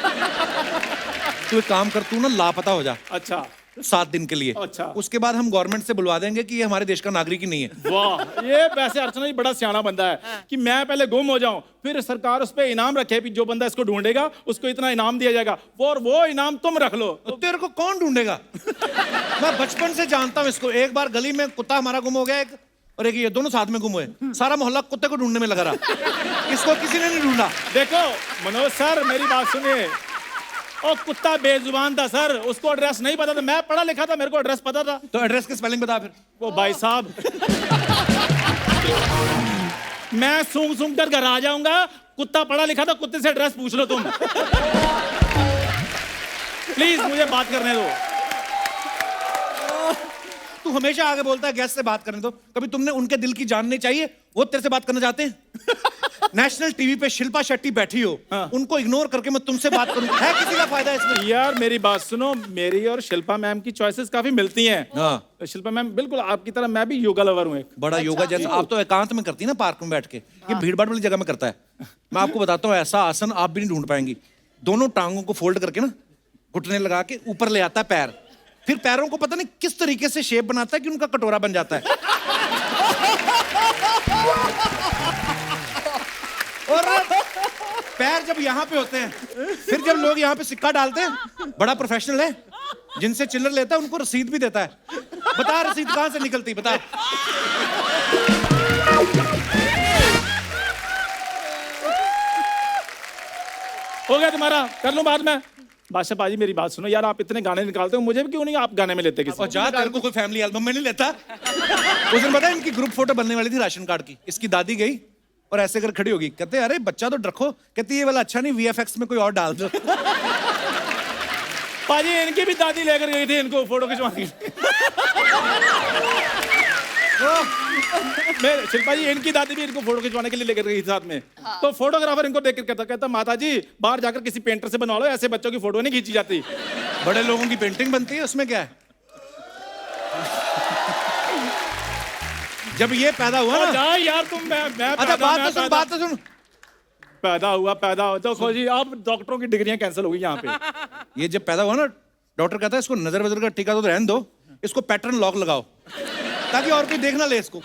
Speaker 2: तू एक काम कर, तू ना लापता हो जा।
Speaker 1: अच्छा,
Speaker 2: 7 दिन के लिए।
Speaker 1: अच्छा।
Speaker 2: उसके बाद हम गवर्नमेंट से बुलवा देंगे कि ये हमारे देश का नागरिक ही नहीं है।
Speaker 1: वाह, ये वैसे अर्चना जी बड़ा सियाना बंदा है कि मैं पहले गुम हो जाऊं, फिर सरकार उस पे इनाम रखे कि जो बंदा इसको ढूंढेगा उसको इतना इनाम दिया जाएगा, और वो इनाम तुम रख लो।
Speaker 2: तो तेरे को कौन ढूंढेगा? मैं बचपन से जानता हूँ इसको। एक बार गली में कुत्ता हमारा गुम हो गया, एक और एक ये दोनों साथ में गुम हुए। सारा मोहल्ला कुत्ते को ढूंढने में लगा रहा, इसको किसी ने नहीं ढूंढा।
Speaker 1: देखो मनोज सर, मेरी बात सुनिए। ओ कुत्ता बेजुबान था सर, उसको एड्रेस नहीं पता था। मैं पढ़ा लिखा था, मेरे को एड्रेस पता था।
Speaker 2: तो एड्रेस की स्पेलिंग बता फिर।
Speaker 1: वो भाई साहब, मैं सूंघ सूंघ कर घर आ जाऊंगा, कुत्ता पढ़ा लिखा था, कुत्ते से एड्रेस पूछ लो तुम। प्लीज मुझे बात करने दो।
Speaker 2: तू हमेशा आगे बोलता है गेस्ट से बात करने दो, कभी तुमने उनके दिल की जाननी चाहिए, वो तेरे से बात करना चाहते हैं। नेशनल टीवी पे शिल्पा शेट्टी बैठी हो, उनको इग्नोर करके मैं तुमसे बात करूं, है किसी का फायदा इसमें?
Speaker 1: यार मेरी बात सुनो, मेरी और शिल्पा मैम की चॉइसेस काफी मिलती हैं।
Speaker 2: हाँ।
Speaker 1: शिल्पा मैम बिल्कुल आपकी तरह मैं भी योगा लवर हूँ एक।
Speaker 2: बड़ा योगा जैसा आप तो एकांत में करती है ना, पार्क में बैठ के। ये भीड़ भाड़ वाली जगह में करता है। मैं आपको बताता हूँ, ऐसा आसन आप भी नहीं ढूंढ पाएंगी। दोनों टांगों को फोल्ड करके ना, घुटने लगा के ऊपर ले आता है पैर, फिर पैरों को पता नहीं किस तरीके से शेप बनाता है कि उनका कटोरा बन जाता है। और पैर जब यहाँ पे होते हैं, फिर जब लोग यहाँ पे सिक्का डालते हैं, बड़ा प्रोफेशनल है, जिनसे चिल्लर लेता है उनको रसीद भी देता है। बता रसीद कहाँ से निकलती, बता।
Speaker 1: हो गया तुम्हारा, कर लूं बाद में। बादशाह पाजी मेरी बात सुनो यार, आप इतने गाने निकालते हो, मुझे भी क्यों नहीं आप गाने में लेते किसी?
Speaker 2: और जा, तेरे को कोई फैमिली एल्बम में नहीं लेता। उस दिन पता है इनकी ग्रुप फोटो बनने वाली थी राशन कार्ड की, इसकी दादी गई और ऐसे कर खड़ी होगी, कहते अरे बच्चा तो रखो, कहती ये वाला अच्छा नहीं, VFX में कोई और डाल दो।
Speaker 1: पाजी इनकी भी दादी लेकर गई थी इनको फोटो खिंचवाने के लिए। शिल्पा जी, इनकी दादी भी इनको फोटो खिंचवाने के लिए लेकर गई साथ में। तो फोटोग्राफर इनको देख कर कहता माता जी बाहर जाकर किसी पेंटर से बनवा लो, ऐसे बच्चों की फोटो नहीं खींची जाती।
Speaker 2: बड़े लोगों की पेंटिंग बनती है, उसमें क्या है? जब ये पैदा हुआ ना,
Speaker 1: जा यार तुम, मैं
Speaker 2: अच्छा बात तो सुन।
Speaker 1: पैदा हुआ तो खोजी, अब डॉक्टरों की डिग्रियां कैंसिल हो गई यहाँ पे।
Speaker 2: ये जब पैदा हुआ ना, डॉक्टर कहता है इसको नजर वजर का टीका तो रहने दो, इसको पैटर्न लॉक लगाओ ताकि और कोई देख ना ले इसको।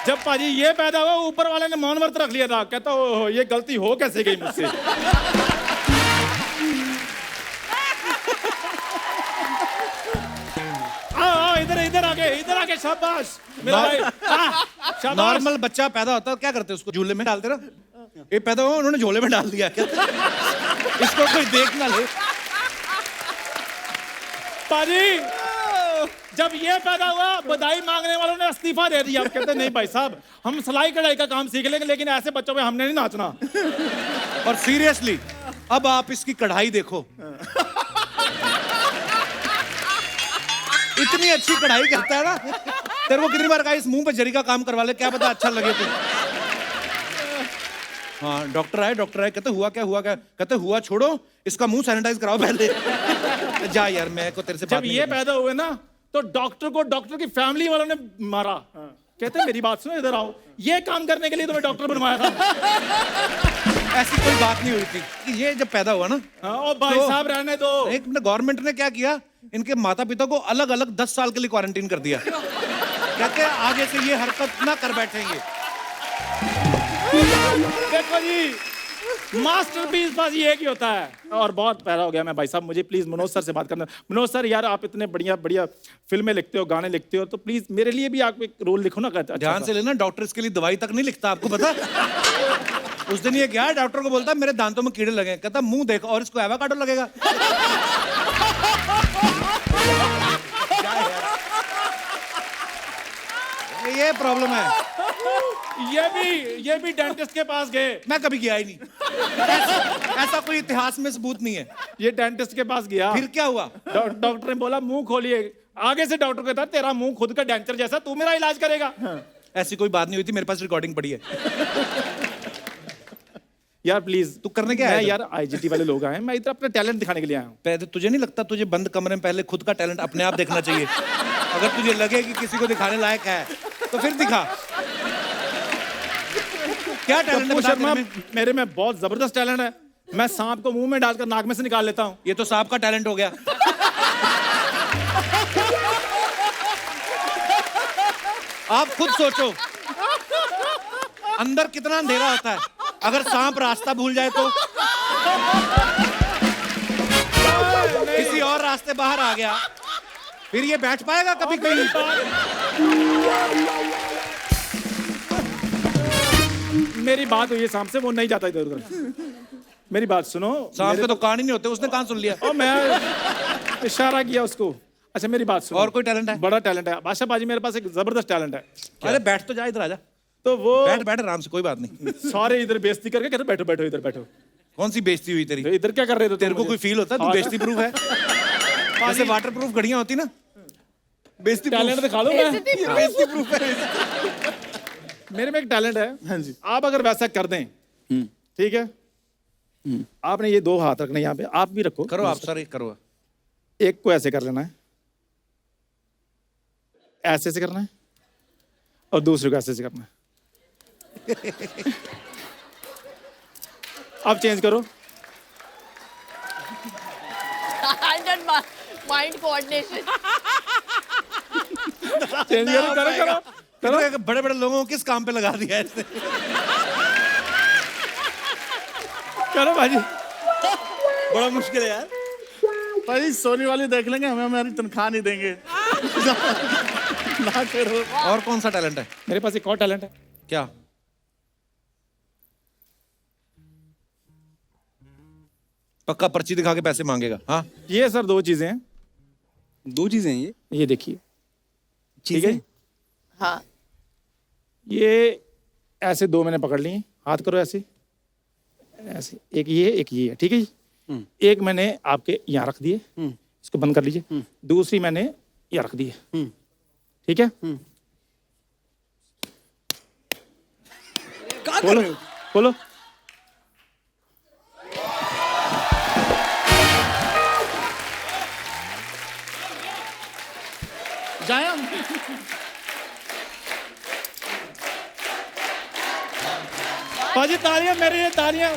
Speaker 1: जब पाजी ये पैदा हुआ, ऊपर वाले ने मौन व्रत रख लिया था, कहता ओहो ये गलती हो कैसे गई मुझसे। इधर आके शाबाश मेरा भाई, शाबाश।
Speaker 2: नॉर्मल बच्चा पैदा होता है, क्या करते हैं उसको झूले में डालते ना, ये पैदा हुआ उन्होंने झोले में डाल दिया, इसको कोई देख ना ले।
Speaker 1: पाजी जब ये पैदा हुआ, बधाई मांगने वालों ने इस्तीफा दे दिया। कहते नहीं भाई साहब, हम सिलाई कढ़ाई का काम सीख लेंगे, लेकिन ऐसे बच्चों पे हमने नहीं नाचना।
Speaker 2: और सीरियसली अब आप इसकी कढ़ाई देखो, इतनी अच्छी कढ़ाई करता है ना। तेरे को कितनी बार कहा इस मुंह पे जरी का काम करवा ले, क्या पता अच्छा लगे तो। हाँ डॉक्टर आए, कहते हुआ क्या, कहते हुआ छोड़ो, इसका मुंह सैनिटाइज कराओ पहले। जा यार, मैं को तेरे से
Speaker 1: जब ये पैदा हुए ना, तो डॉक्टर की फैमिली वालों ने मारा। कहते मेरी बात सुनो, इधर आओ, ये काम करने के लिए तुम्हें डॉक्टर बनवाया था।
Speaker 2: ऐसी कोई बात नहीं हुई थी कि ये जब पैदा हुआ ना।
Speaker 1: ओ भाई साहब रहने दो।
Speaker 2: एक गवर्नमेंट ने क्या किया, इनके माता पिता को अलग अलग 10 साल के लिए क्वारंटीन कर दिया। कहते हैं आगे से ये हरकत ना कर बैठेंगे।
Speaker 1: देखो जी, मास्टरपीस बस ये की होता है। और बहुत पैदा हो गया मैं भाई साहब, मुझे प्लीज मनोज सर से बात करना। मनोज सर यार, आप इतने बढ़िया फिल्में लिखते हो, गाने लिखते हो, तो प्लीज मेरे लिए भी आप एक रोल लिखो ना। अच्छा
Speaker 2: ध्यान से लेना, डॉक्टर इसके लिए दवाई तक नहीं लिखता, आपको पता। उस दिन ये गया डॉक्टर को, बोलता मेरे दांतों में कीड़े लगे, कहता मुंह देखो और इसको एवोकाडो लगेगा। ये प्रॉब्लम है।
Speaker 1: ये भी डेंटिस्ट के पास गए।
Speaker 2: मैं कभी गया ही नहीं। ऐसा कोई इतिहास में सबूत नहीं है।
Speaker 1: ये डेंटिस्ट के पास गया,
Speaker 2: फिर क्या हुआ?
Speaker 1: डॉक्टर ने बोला मुंह खोलिए। आगे से डॉक्टर कहता तेरा मुंह खुद का डेंचर जैसा, तू मेरा इलाज करेगा।
Speaker 2: ऐसी कोई बात नहीं हुई थी, मेरे पास रिकॉर्डिंग पड़ी है।
Speaker 1: यार प्लीज,
Speaker 2: तू करने क्या है?
Speaker 1: यार IGT वाले लोग आए हैं, मैं इधर अपना टैलेंट दिखाने के लिए आया हूँ।
Speaker 2: पहले तुझे नहीं लगता तुझे बंद कमरे में पहले खुद का टैलेंट अपने आप देखना चाहिए? अगर तुझे लगे कि किसी को दिखाने लायक है तो फिर दिखा। क्या टैलेंट है
Speaker 1: शर्मा, मेरे में बहुत जबरदस्त टैलेंट है। मैं सांप को मुंह में डालकर नाक में से निकाल लेता हूँ।
Speaker 2: ये तो सांप का टैलेंट हो गया। आप खुद सोचो, अंदर कितना अंधेरा होता है। अगर सांप रास्ता भूल जाए तो किसी और रास्ते बाहर आ गया, फिर ये बैठ पाएगा कभी कहीं?
Speaker 1: मेरी बात हुई है सांप से, वो नहीं जाता इधर उधर। मेरी बात सुनो।
Speaker 2: सांप के तो कान ही नहीं होते, उसने कहां सुन लिया?
Speaker 1: और मैं इशारा किया उसको। अच्छा मेरी बात सुनो।
Speaker 2: और कोई टैलेंट है?
Speaker 1: बड़ा टैलेंट है बादशाह बाजी, मेरे पास एक जबरदस्त टैलेंट है।
Speaker 2: अरे बैठ तो जा, इधर आजा।
Speaker 1: तो वो
Speaker 2: बैठ बैठ आराम से, कोई बात नहीं।
Speaker 1: सारे इधर बेइज्जती करके कहते बैठो बैठो इधर बैठो।
Speaker 2: कौन सी बेइज्जती हुई तेरी?
Speaker 1: तो इधर क्या कर रहे थे
Speaker 2: तेरे को कोई फील होता है तू बेइज्जती प्रूफ है? जैसे वाटर प्रूफ घड़ियां होती ना, बेइज्जती
Speaker 1: टैलेंट दिखा लो। मैं
Speaker 2: बेइज्जती प्रूफ है।
Speaker 1: मेरे में एक टैलेंट है।
Speaker 6: हाँ जी।
Speaker 1: आप अगर वैसा कर दें, ठीक है, आपने ये दो हाथ रखने यहाँ पे, आप भी रखो।
Speaker 2: करो आप सर, करो।
Speaker 1: एक को ऐसे कर लेना है, ऐसे से करना है, और दूसरे को ऐसे से करना है। अब चेंज करो।
Speaker 4: Mind coordination.
Speaker 1: चेंज करो करो करो करो।
Speaker 2: बड़े बड़े लोगों को किस काम पे लगा दिया है इसने?
Speaker 1: करो भाजी।
Speaker 2: बड़ा मुश्किल है यार।
Speaker 6: भाई सोनी वाली देख लेंगे, हमें हमारी तनख्वाह नहीं देंगे। ना करो।
Speaker 2: और कौन सा टैलेंट है?
Speaker 1: मेरे पास एक और टैलेंट है।
Speaker 2: क्या? पक्का पर्ची दिखा के पैसे मांगेगा? हाँ,
Speaker 1: ये सर दो चीजें हैं।
Speaker 3: दो चीजें हैं
Speaker 1: ये देखिए, ठीक है।
Speaker 4: हाँ
Speaker 1: ये ऐसे दो मैंने पकड़ लिए, हाथ करो ऐसे ऐसे, एक ये है, ठीक है जी। एक मैंने आपके यहाँ रख दिए, इसको बंद कर लीजिए। दूसरी मैंने यहाँ रख दी है, ठीक है। खोलो खोलो।
Speaker 6: जाए हम।
Speaker 1: भाजी तालियां, मेरे लिए तालियां।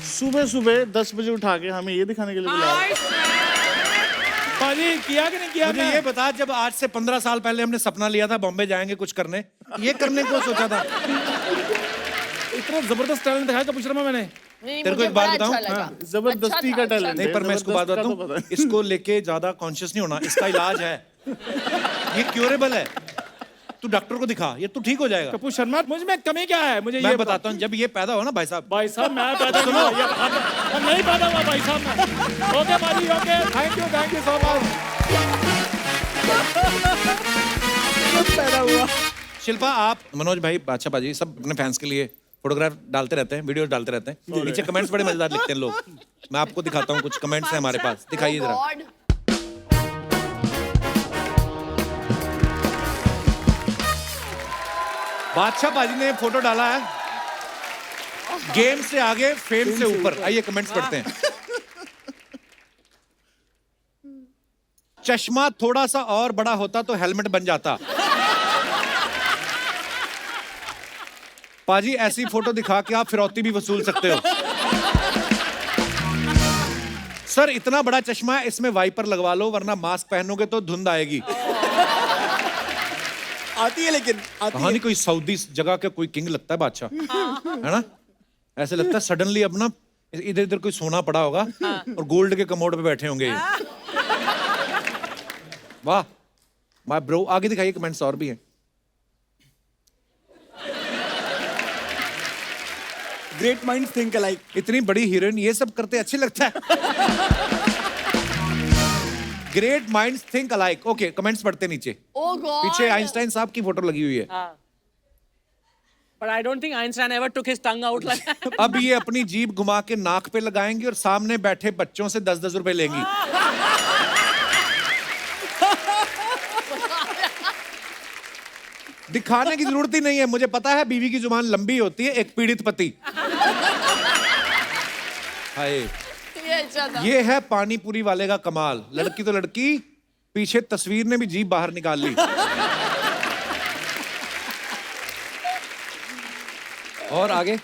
Speaker 6: सुबह सुबह 10 बजे उठा के हमें ये दिखाने के लिए बुलाया।
Speaker 1: भाजी किया कि नहीं किया?
Speaker 2: मुझे ये बता, जब आज से 15 साल पहले हमने सपना लिया था बॉम्बे जाएंगे कुछ करने, ये करने को सोचा था?
Speaker 1: इतना जबरदस्त टैलेंट दिखाया क्या पूछ रहा मैंने?
Speaker 4: नहीं,
Speaker 2: तेरे को
Speaker 4: मुझे
Speaker 2: एक बात
Speaker 4: बड़ा
Speaker 2: बताऊं?
Speaker 4: अच्छा लगा।
Speaker 6: हाँ, जबरदस्ती का टैलेंट।
Speaker 2: नहीं, पर मैं इसको बात
Speaker 6: जबरदस्त का तो
Speaker 2: बताऊं,
Speaker 6: पता है।
Speaker 2: इसको लेके ज्यादा कॉन्शियस नहीं होना, इसका इलाज है, ये क्योरेबल है। तू डॉक्टर को दिखा, ये तू ठीक हो जाएगा।
Speaker 1: कपूर शर्मा, मुझ में कमी क्या है? मुझे
Speaker 2: मैं
Speaker 1: ये
Speaker 2: बताता हूँ, जब ये पैदा हो ना भाई साहब,
Speaker 1: भाई साहब मैं पैदा नहीं हुआ, हम नहीं पैदा हुआ भाई साहब मैं। ओके भाजी okay, thank you so much.
Speaker 6: पैदा हुआ।
Speaker 2: शिल्पा, आप, मनोज भाई, बादशाह बाजी, सब अपने फैंस के लिए फोटोग्राफ डालते रहते हैं, वीडियो डालते रहते हैं। नीचे कमेंट्स बड़े मजेदार लिखते हैं लोग। मैं आपको दिखाता हूँ, कुछ कमेंट्स हैं हमारे पास, दिखाइए जरा।
Speaker 4: गॉड,
Speaker 2: बादशाह बाजी ने फोटो डाला है, गेम से आगे फेम से ऊपर। आइए कमेंट्स पढ़ते हैं। चश्मा थोड़ा सा और बड़ा होता तो हेलमेट बन जाता। पाजी, ऐसी फोटो दिखा के आप फिरौती भी वसूल सकते हो। सर, इतना बड़ा चश्मा है, इसमें वाइपर लगवा लो, वरना मास्क पहनोगे तो धुंध आएगी।
Speaker 3: आती है लेकिन
Speaker 2: कहानी कोई सऊदी जगह का कोई किंग लगता है बादशाह, है ना? ऐसे लगता है सडनली अपना इधर इधर कोई सोना पड़ा होगा और गोल्ड के कमोड पे बैठे होंगे ये। वाह माय ब्रो। आगे दिखाइए, कमेंट्स और भी हैं।
Speaker 3: Great minds think alike.
Speaker 2: इतनी बड़ी हीरोइन ये सब करते अच्छे लगता है। Great minds think alike. Okay, comments पढ़ते नीचे।
Speaker 4: ओ गॉड,
Speaker 2: पीछे आइंस्टाइन साहब की फोटो लगी हुई है।
Speaker 5: But I don't think Einstein ever took his tongue out like that.
Speaker 2: अब ये अपनी जीभ घुमा के नाक पे लगाएंगी और सामने बैठे बच्चों से 10-10 रुपए लेंगी। दिखाने की जरूरत ही नहीं है, मुझे पता है बीवी की जुबान लंबी होती है, एक पीड़ित पति। हाय,
Speaker 4: ये अच्छा था।
Speaker 2: ये है पानी पूरी वाले का कमाल। लड़की तो लड़की, पीछे तस्वीर ने भी जीभ बाहर निकाल ली। और आगे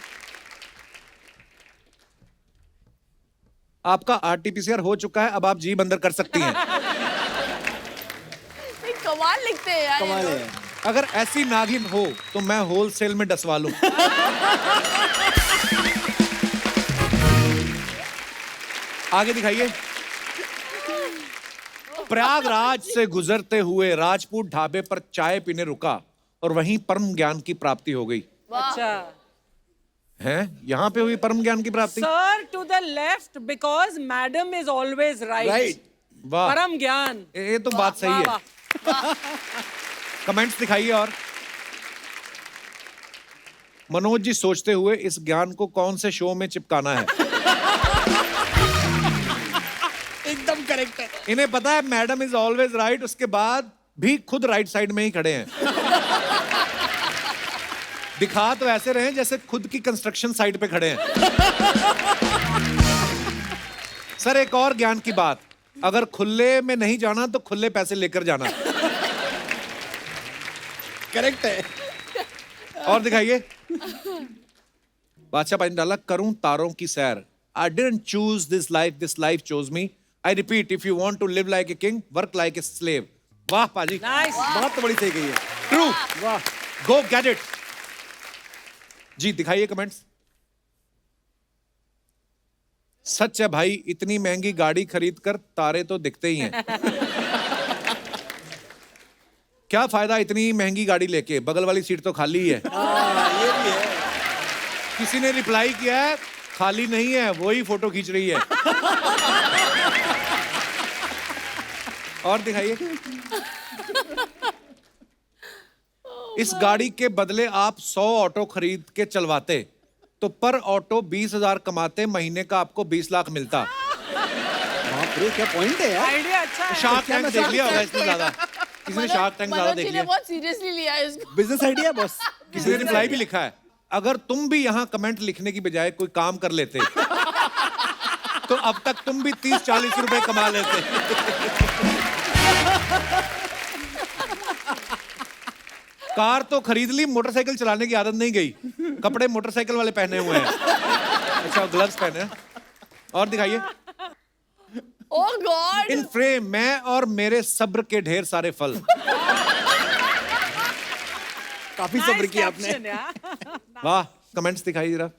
Speaker 2: आपका आरटीपीसीआर हो चुका है, अब आप जीभ अंदर कर सकती हैं।
Speaker 4: एक कमाल लिखते हैं यार ये
Speaker 3: कमाल
Speaker 4: लोग।
Speaker 3: है।
Speaker 2: अगर ऐसी नागिन हो तो मैं होलसेल में डसवा लूं। आगे दिखाइए। प्रयागराज से गुजरते हुए राजपूत ढाबे पर चाय पीने रुका और वहीं परम ज्ञान की प्राप्ति हो गई।
Speaker 5: अच्छा
Speaker 2: है यहाँ पे हुई परम ज्ञान की प्राप्ति।
Speaker 5: Sir, to the left because madam is always right.
Speaker 2: वाह,
Speaker 5: परम ज्ञान।
Speaker 2: ये तो बात सही है। कमेंट्स दिखाइए। और मनोज जी सोचते हुए इस ज्ञान को कौन से शो में चिपकाना है।
Speaker 3: एकदम करेक्ट है।
Speaker 2: इन्हें पता है मैडम इज ऑलवेज राइट, उसके बाद भी खुद राइट साइड में ही खड़े हैं। दिखा तो ऐसे रहे जैसे खुद की कंस्ट्रक्शन साइट पे खड़े हैं। सर, एक और ज्ञान की बात, अगर खुले में नहीं जाना तो खुले पैसे लेकर जाना।
Speaker 3: करेक्ट है।
Speaker 2: और दिखाइए। बादशाह पानी डाला, करूं तारों की सैर। I didn't choose this life chose me. I repeat, if you want to live like a king, work like a slave. वाह पाजी,
Speaker 5: नाइस।
Speaker 3: बात तो बड़ी सही कही है।
Speaker 2: ट्रू।
Speaker 3: वाह।
Speaker 2: गो गेट इट। जी दिखाइए कमेंट्स। सच है भाई, इतनी महंगी गाड़ी खरीद कर तारे तो दिखते ही हैं। क्या फायदा इतनी महंगी गाड़ी लेके, बगल वाली सीट तो खाली ही है।
Speaker 3: ये भी है।
Speaker 2: किसी ने रिप्लाई किया है, खाली नहीं है, वही फोटो खींच रही है। और दिखाइए। इस गाड़ी के बदले आप 100 ऑटो खरीद के चलवाते तो पर ऑटो 20,000 कमाते, महीने का आपको 20 लाख मिलता।
Speaker 3: बाप रे, क्या पॉइंट है यार।
Speaker 5: आइडिया अच्छा है।
Speaker 2: शार्क टैंक देख लिया होगा इसमें ज्यादा। किसी ने शार्क टैंक ज्यादा
Speaker 4: मनोज
Speaker 2: देख
Speaker 4: जी ने
Speaker 2: लिया।
Speaker 4: बहुत सीरियसली लिया है इसको।
Speaker 3: Business idea boss.
Speaker 2: किसी ने रिप्लाई भी लिखा है, अगर तुम भी यहाँ कमेंट लिखने की बजाय कोई काम कर लेते तो अब तक तुम भी 30-40 रुपए कमा लेते। कार तो खरीद ली, मोटरसाइकिल चलाने की आदत नहीं गई। कपड़े मोटरसाइकिल वाले पहने हुए हैं। अच्छा, ग्लव्स पहने हैं। और दिखाइए।
Speaker 4: Oh God.
Speaker 2: इन फ्रेम मैं और मेरे सब्र के ढेर सारे फल।
Speaker 3: काफी सब्र किया आपने।
Speaker 2: वाह, कमेंट्स दिखाइए जरा।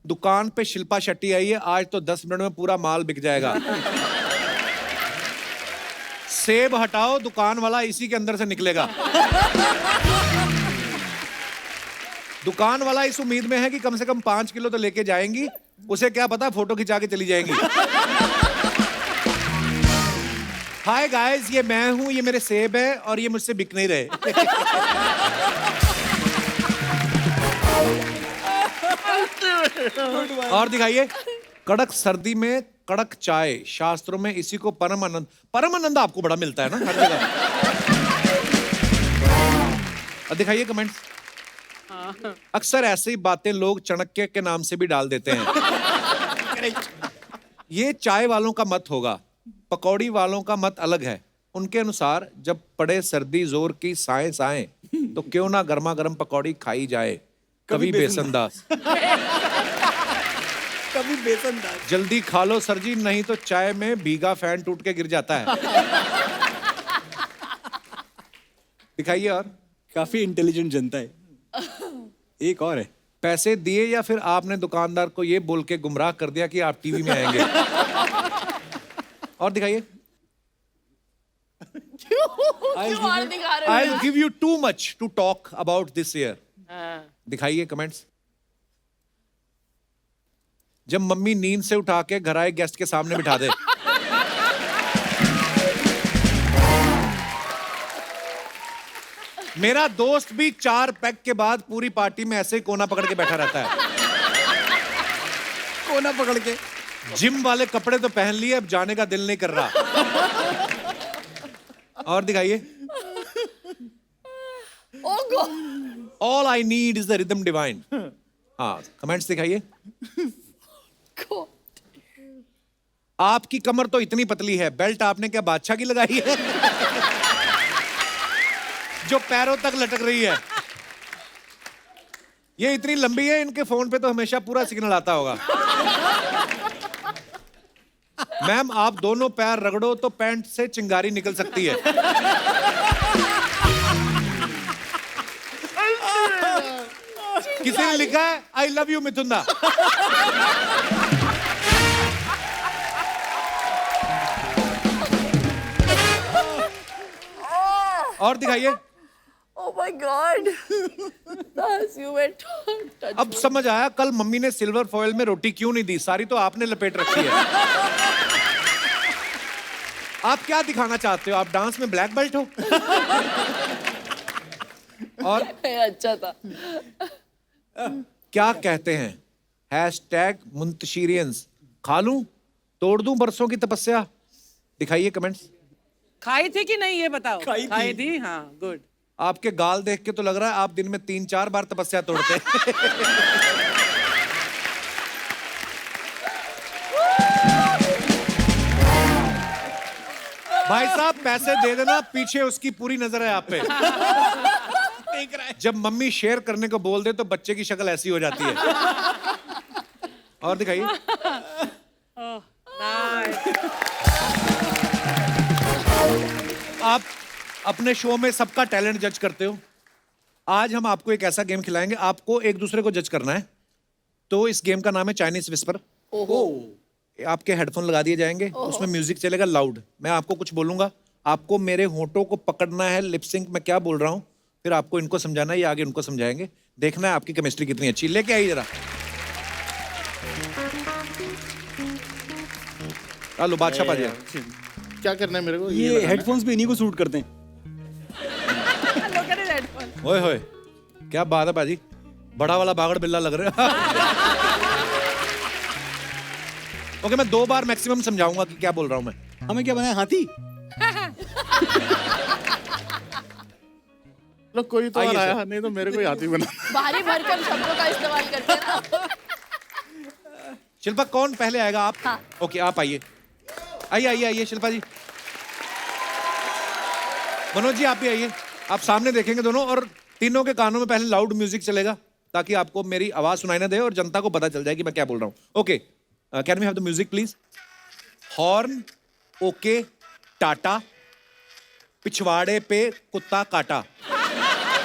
Speaker 2: दुकान पे शिल्पा शेट्टी आई है, आज तो 10 मिनट में पूरा माल बिक जाएगा। सेब हटाओ, दुकान वाला इसी के अंदर से निकलेगा। दुकान वाला इस उम्मीद में है कि कम से कम 5 किलो तो लेके जाएंगी, उसे क्या पता फोटो खिंचा के चली जाएंगी। हाय गाइस, ये मैं हूं, ये मेरे सेब है और ये मुझसे बिक नहीं रहे। और दिखाइए। कड़क सर्दी में कड़क चाय, शास्त्रों में इसी को परम आनंद। परम आनंद आपको बड़ा मिलता है ना हर जगह। और दिखाइए कमेंट्स। अक्सर ऐसी बातें लोग चाणक्य के नाम से भी डाल देते हैं। ये चाय वालों का मत होगा, पकौड़ी वालों का मत अलग है। उनके अनुसार जब पड़े सर्दी जोर की साएं साएं तो क्यों ना गर्मा गर्म पकौड़ी खाई जाए। कवि बेसन दास।
Speaker 3: कभी बेसन दाल।
Speaker 2: जल्दी खा लो सर जी, नहीं तो चाय में भीगा फैन टूट के गिर जाता है। दिखाइए। और
Speaker 3: काफी इंटेलिजेंट जनता है। एक और है।
Speaker 2: पैसे दिए या फिर आपने दुकानदार को ये बोल के गुमराह कर दिया कि आप टीवी में आएंगे। और दिखाइए।
Speaker 4: क्यों और दिखा रहे हो
Speaker 2: I'll
Speaker 4: यार?
Speaker 2: give you too much to talk about this year. दिखाइए कमेंट्स। जब मम्मी नींद से उठा के घर आए गेस्ट के सामने बिठा दे। मेरा दोस्त भी 4 पैक के बाद पूरी पार्टी में ऐसे ही कोना पकड़ के बैठा रहता है।
Speaker 3: कोना पकड़ के।
Speaker 2: जिम वाले कपड़े तो पहन लिए, अब जाने का दिल नहीं कर रहा। और दिखाइए।
Speaker 4: Oh god.
Speaker 2: All I need is the rhythm divine. हाँ, कमेंट्स दिखाइए। आपकी कमर तो इतनी पतली है, बेल्ट आपने क्या बादशाह की लगाई है जो पैरों तक लटक रही है। ये इतनी लंबी है, इनके फोन पे तो हमेशा पूरा सिग्नल आता होगा। मैम आप दोनों पैर रगड़ो तो पैंट से चिंगारी निकल सकती है। किसी ने लिखा है आई लव यू मिथुंदा। और दिखाइए।
Speaker 4: Oh my God. That's you were touch
Speaker 2: अब समझ आया कल मम्मी ने सिल्वर फॉयल में रोटी क्यों नहीं दी, सारी तो आपने लपेट रखी है। आप क्या दिखाना चाहते हो, आप डांस में ब्लैक बेल्ट हो? और
Speaker 4: अच्छा था।
Speaker 2: क्या कहते हैं हैशटैग मुंतशिरियंस, खा लूं तोड़ दूं बरसों की तपस्या? दिखाइए कमेंट्स।
Speaker 5: खाई थी कि नहीं ये बताओ।
Speaker 3: खाई
Speaker 5: थी हाँ, गुड।
Speaker 2: आपके गाल देख के तो लग रहा है आप दिन में 3-4 बार तपस्या तोड़ते। भाई साहब पैसे दे देना, पीछे उसकी पूरी नजर है आप पे। जब मम्मी शेयर करने को बोल दे तो बच्चे की शक्ल ऐसी हो जाती है। और दिखाइए। आप अपने शो में सबका टैलेंट जज करते हो। आज हम आपको एक ऐसा गेम खिलाएंगे, आपको एक दूसरे को जज करना है। तो इस गेम का नाम है चाइनीज विस्पर। आपके हेडफोन लगा दिए जाएंगे, उसमें म्यूजिक चलेगा लाउड। मैं आपको कुछ बोलूंगा, आपको मेरे होंठों को पकड़ना है, लिपसिंक मैं क्या बोल रहा हूं, फिर आपको इनको समझाना है, ये आगे उनको समझाएंगे। देखना है आपकी केमिस्ट्री कितनी अच्छी। लेके आइए जरा। हेलो बादशाह पाजी।
Speaker 6: क्या करना है मेरे को?
Speaker 3: ये
Speaker 6: लगाना है।
Speaker 3: हेडफोन्स भी इन्हीं को सूट करते हैं।
Speaker 2: ओए होए, क्या बात है बाजी, बड़ा वाला बागड़ बिल्ला लग रहा है। ओके, मैं 2 बार मैक्सिमम समझाऊंगा कि क्या बोल रहा हूं मैं।
Speaker 3: हमें क्या बनाया, हाथी?
Speaker 6: लोग कोई तो
Speaker 2: आइए
Speaker 6: और आया
Speaker 2: सर।
Speaker 6: नहीं तो मेरे को याद ही बना।
Speaker 4: भारी भरकम शब्दों का इस्तेमाल करते हैं ना।
Speaker 2: शिल्पा कौन पहले आएगा? आप?
Speaker 4: हाँ।
Speaker 2: ओके, आप आइए आइए आइए आइए शिल्पा जी। मनोज जी आप भी आइए। आप सामने देखेंगे दोनों, और तीनों के कानों में पहले लाउड म्यूजिक चलेगा ताकि आपको मेरी आवाज सुनाई ना दे और जनता को पता चल जाए कि मैं क्या बोल रहा हूं। Okay, can we have the music please? Horn okay Tata, पिछवाड़े पे कुत्ता काटा।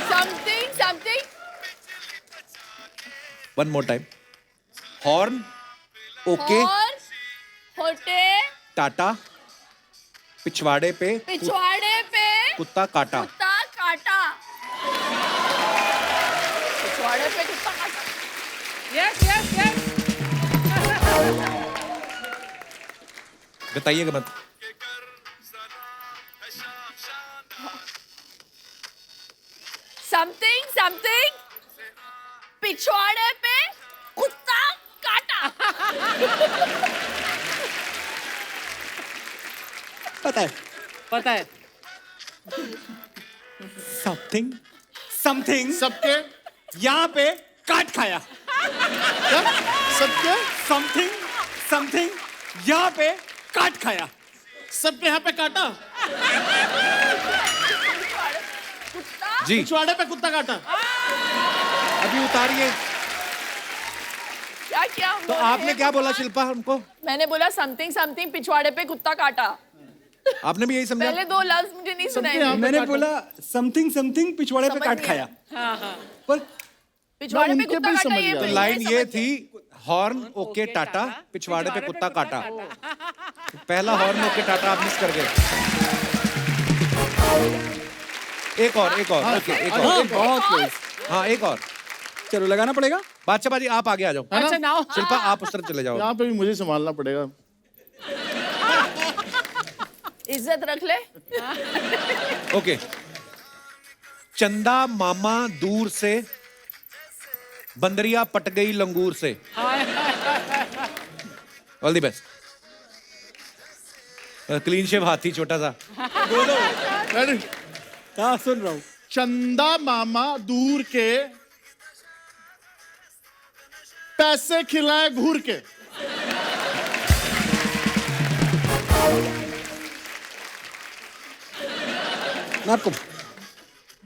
Speaker 4: Something, something.
Speaker 2: One more time. Horn okay
Speaker 4: और होटे
Speaker 2: टाटा, पिछवाड़े पे
Speaker 4: पिछवाड़े पे
Speaker 2: कुत्ता काटा।
Speaker 4: कुत्ता काटा। पिछवाड़े पे कुत्ता काटा।
Speaker 5: Yes yes yes.
Speaker 2: बताइएगा मत।
Speaker 4: Something, something. पिछवाड़े पे कुत्ता काटा।
Speaker 3: पता है।
Speaker 5: पता है।
Speaker 3: समथिंग समथिंग
Speaker 6: सबके
Speaker 3: यहाँ पे काट खाया।
Speaker 6: सबके
Speaker 3: समथिंग समथिंग यहाँ पे काट खाया।
Speaker 6: सबके यहाँ पे काटा,
Speaker 4: कुत्ता
Speaker 2: जी
Speaker 6: पिछवाड़े पे कुत्ता काटा।
Speaker 2: अभी उतारिए।
Speaker 4: क्या किया हम
Speaker 2: तो
Speaker 4: लोगों
Speaker 2: आपने
Speaker 4: ने?
Speaker 2: क्या बोला शिल्पा हमको?
Speaker 4: मैंने बोला समथिंग समथिंग पिछवाड़े पे कुत्ता काटा।
Speaker 2: आपने भी यही समझा?
Speaker 4: पहले 2 लफ्ज मुझे नहीं सुनाई
Speaker 6: यहाँ पे
Speaker 3: मैंने
Speaker 6: काटा।
Speaker 3: बोला समथिंग समथिंग पिछवाड़े पे
Speaker 4: समझ
Speaker 3: काट
Speaker 4: गया।
Speaker 3: खाया।
Speaker 5: हाँ हाँ।
Speaker 3: पर
Speaker 4: पिछवाड़े पे
Speaker 6: उनके
Speaker 4: कुत्ता
Speaker 6: भी
Speaker 4: काटा
Speaker 6: समझ
Speaker 4: ये
Speaker 6: गया।
Speaker 2: तो
Speaker 4: ये
Speaker 2: लाइन ये
Speaker 4: समझ
Speaker 2: थी, हॉर्न ओके टाटा, पिछवाड़े पे कुत्ता काटा। पहला हॉर्न ओके टाटा आप मिस कर गए। एक और एक और ओके एक
Speaker 3: हाँ,
Speaker 2: और
Speaker 3: बहुत क्लोज।
Speaker 2: हाँ एक और।
Speaker 3: चलो लगाना पड़ेगा।
Speaker 2: बादशाह बाजी आप आगे आ जाओ।
Speaker 5: अच्छा नाउ
Speaker 2: शिल्पा आप उस तरफ चले जाओ।
Speaker 6: यहाँ पे भी मुझे संभालना पड़ेगा।
Speaker 4: इज्जत रख ले।
Speaker 2: ओके, चंदा मामा दूर से, बंदरिया पट गई लंगूर से। All the best. Clean shave हाथी छोटा सा।
Speaker 6: अरे,
Speaker 3: हाँ सुन रहा हूँ।
Speaker 6: चंदा मामा दूर के, पैसे खिलाए घूर के।
Speaker 3: मैं आपको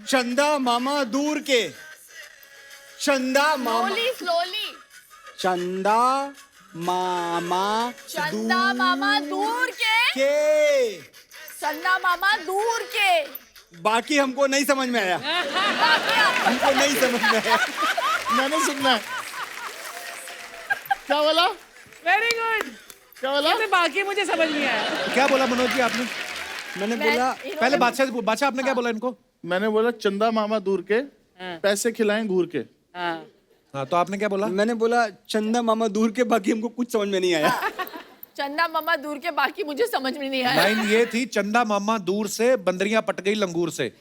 Speaker 3: चंदा मामा दूर के, चंदा मामा
Speaker 4: स्लोली स्लोली।
Speaker 3: चंदा मामा
Speaker 4: चंदा मामा दूर के,
Speaker 3: के।
Speaker 4: चंदा मामा दूर के,
Speaker 3: बाकी हमको नहीं समझ में आया,
Speaker 4: बाकी आप
Speaker 3: हमको नहीं समझ में आया।
Speaker 6: मैंने सुनना है। क्या बोला?
Speaker 5: Very good.
Speaker 6: क्या बोला?
Speaker 5: बाकी मुझे समझ नहीं आया।
Speaker 2: क्या बोला मनोज जी आपने?
Speaker 3: मैंने बोला
Speaker 2: पहले बादशाह आपने क्या बोला इनको?
Speaker 6: मैंने बोला चंदा मामा दूर के, पैसे खिलाएं घूर के।
Speaker 2: हाँ, तो आपने क्या बोला?
Speaker 3: मैंने बोला चंदा मामा दूर के, बाकी हमको कुछ समझ में नहीं आया।
Speaker 4: चंदा मामा दूर के, बाकी मुझे समझ में नहीं आया।
Speaker 2: लाइन ये थी, चंदा मामा दूर से, बंदरियां पट गई लंगूर से।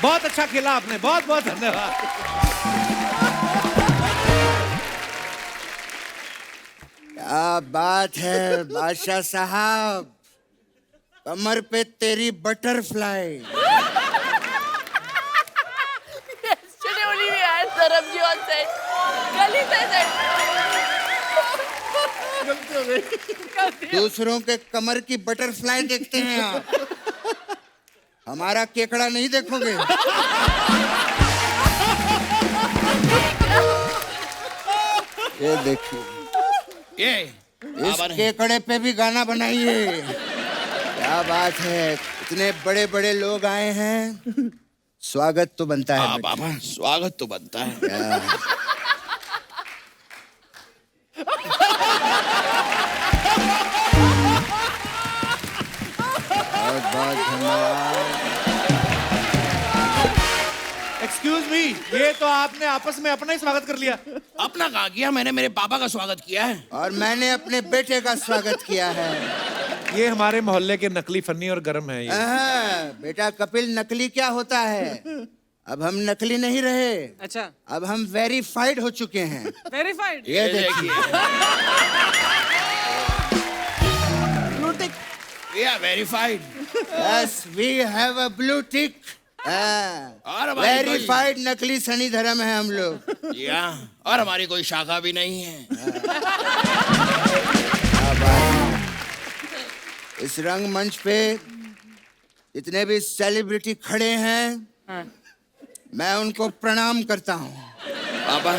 Speaker 2: बहुत अच्छा खेला आपने, बहुत बहुत धन्यवाद।
Speaker 8: क्या बात है बादशाह साहब, कमर पे तेरी butterfly.
Speaker 4: Yesterday only we had Sarabji on set. कल ही था set.
Speaker 8: दूसरों के कमर की बटरफ्लाई देखते हैं आप, हमारा केकड़ा नहीं देखोगे। ये देखिए, इस केकड़े पे भी गाना बनाइए। क्या बात है, इतने बड़े बड़े लोग आए हैं, स्वागत तो बनता है।
Speaker 9: बाबा स्वागत तो बनता है।
Speaker 8: बहुत बहुत धन्यवाद।
Speaker 2: एक्सक्यूज मी, ये तो आपने आपस में अपना ही स्वागत कर लिया।
Speaker 9: अपना कहा किया, मैंने मेरे पापा का स्वागत किया है।
Speaker 8: और मैंने अपने बेटे का स्वागत किया है।
Speaker 2: ये हमारे मोहल्ले के नकली फन्नी और गरम है ये।
Speaker 8: बेटा कपिल, नकली क्या होता है? अब हम नकली नहीं रहे,
Speaker 5: अच्छा,
Speaker 8: अब हम वेरीफाइड हो चुके हैं।
Speaker 5: वेरीफाइड।
Speaker 8: ये देखिए,
Speaker 9: verified.
Speaker 8: Yes we have a blue tick.
Speaker 9: और हमारी
Speaker 8: वेरीफाइड नकली सनी धर्म है हम लोग।
Speaker 9: और हमारी कोई शाखा भी नहीं है।
Speaker 8: इस रंगमंच पे जितने भी सेलिब्रिटी खड़े हैं, मैं उनको प्रणाम करता हूँ।
Speaker 9: पापा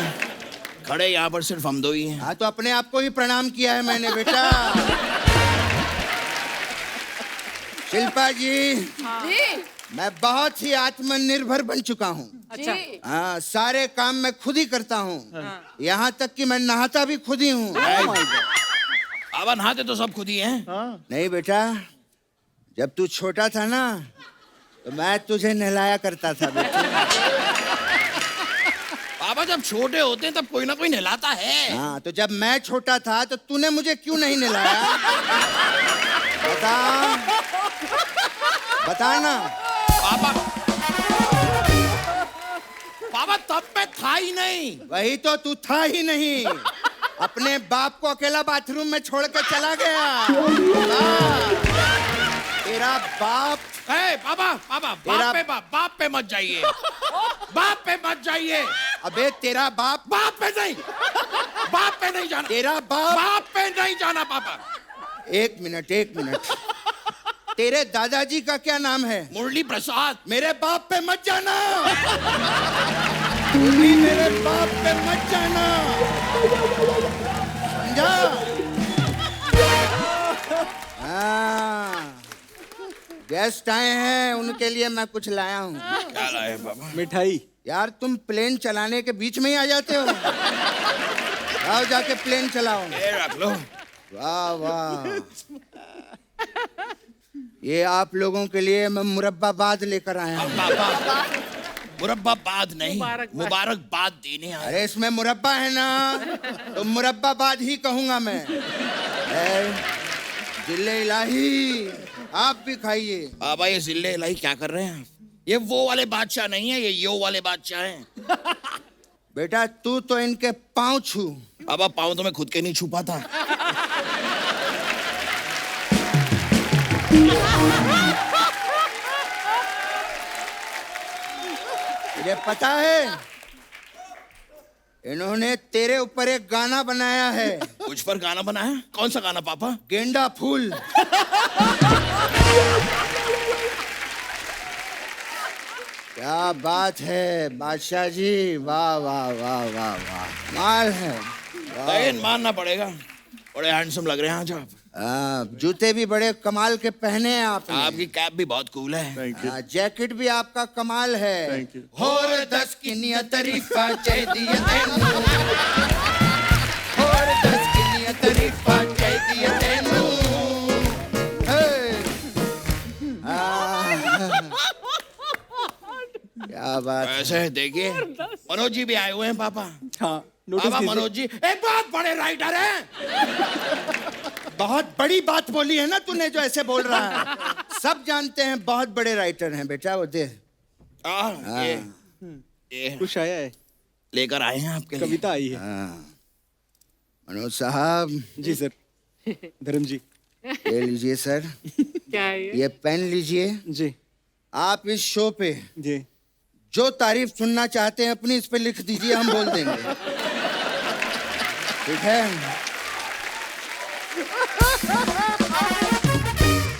Speaker 9: खड़े यहाँ पर सिर्फ हम दो ही हैं।
Speaker 8: हाँ, तो अपने आप को ही प्रणाम किया है मैंने बेटा। शिल्पा जी,
Speaker 4: जी,
Speaker 8: मैं बहुत ही आत्मनिर्भर बन चुका हूँ।
Speaker 5: अच्छा,
Speaker 8: हाँ, सारे काम मैं खुद ही करता हूँ, यहाँ तक कि मैं नहाता भी खुद ही हूँ।
Speaker 9: पापा नहाते तो सब खुद ही हैं।
Speaker 8: नहीं बेटा, जब तू छोटा था ना, तो मैं तुझे नहलाया करता था बेटा।
Speaker 9: पापा जब छोटे होते हैं तब कोई ना कोई नहलाता है।
Speaker 8: हाँ, तो जब मैं छोटा था तो तूने मुझे क्यों नहीं नहलाया? बता, बता ना।
Speaker 9: पापा तब मैं था ही नहीं।
Speaker 8: वही तो, तू था ही नहीं, अपने बाप को अकेला बाथरूम में छोड़ के चला गया। तेरा बाप।
Speaker 9: पापा बाप पे मत जाइए। बाप पे मत जाइए।
Speaker 8: अबे तेरा बाप।
Speaker 9: बाप पे नहीं जाना।
Speaker 8: तेरा बाप।
Speaker 9: बाप पे नहीं जाना पापा।
Speaker 8: एक मिनट, तेरे दादाजी का क्या नाम है?
Speaker 9: मुरली प्रसाद।
Speaker 8: मेरे बाप पे मत जाना। तू भी मेरे बाप पे मत जाना, समझा? हाँ, गेस्ट आए हैं, उनके लिए मैं कुछ लाया हूँ।
Speaker 9: क्या लाए पापा?
Speaker 3: मिठाई।
Speaker 8: यार तुम प्लेन चलाने के बीच में ही आ जाते हो। आओ जाके प्लेन चलाओ।
Speaker 9: ये रख लो।
Speaker 8: वाह वाह, ये आप लोगों के लिए मैं मुरब्बाबाद लेकर आया हूँ।
Speaker 9: पापा मुरब्बाबाद नहीं, मुबारकबाद देने आए।
Speaker 8: अरे इसमें मुरब्बा है ना, तो मुरब्बाबाद ही कहूंगा मैं। जिल्ले इलाही, आप भी खाइए।
Speaker 9: पापा ये जिल्ले इलाही क्या कर रहे हैं? ये वो वाले बादशाह नहीं है, ये यो वाले बादशाह हैं।
Speaker 8: बेटा तू तो इनके पाँव छू।
Speaker 9: पापा पाँव तो मैं खुद के नहीं छुपा था।
Speaker 8: तुझे पता है, इन्होंने तेरे ऊपर एक गाना बनाया है।
Speaker 9: मुझ पर गाना बनाया? कौन सा गाना पापा?
Speaker 8: गेंदा फूल। क्या बात है बादशाह जी, वाह वाह वाह वाह वाह, माल है।
Speaker 9: लेकिन मानना पड़ेगा, बड़े हैंडसम लग रहे हैं आज आप।
Speaker 8: जूते भी बड़े कमाल के पहने हैं आपने।
Speaker 9: आपकी कैप भी बहुत कूल है।
Speaker 6: थैंक यू,
Speaker 8: जैकेट भी आपका कमाल है।
Speaker 6: Thank you.
Speaker 9: होर दस किन्निया तारीफा चाहिए तेनू, होर दस किन्निया तारीफा चाहिए तेनू।
Speaker 8: क्या बात है।
Speaker 9: ऐसे देखिए मनोज जी भी आए हुए हैं पापा।
Speaker 3: हाँ, नोटिस
Speaker 9: पापा
Speaker 3: कीजिए।
Speaker 9: मनोज जी एक बहुत बड़े राइटर हैं।
Speaker 8: बहुत बड़ी बात बोली है ना तूने जो ऐसे बोल रहा है। सब जानते हैं बहुत बड़े राइटर हैं बेटा वो दे।
Speaker 9: ये
Speaker 3: कुछ आया है,
Speaker 9: लेकर आए हैं आपके लिए।
Speaker 3: कविता आई है।
Speaker 8: मनोज साहब
Speaker 3: जी सर। धर्म जी।
Speaker 8: ले लीजिए सर,
Speaker 5: क्या है ये?
Speaker 8: ये पेन लीजिए।
Speaker 3: जी
Speaker 8: आप इस शो पे
Speaker 3: जी।
Speaker 8: जो तारीफ सुनना चाहते हैं अपनी इस पे लिख दीजिए, हम बोल देंगे। ठीक है।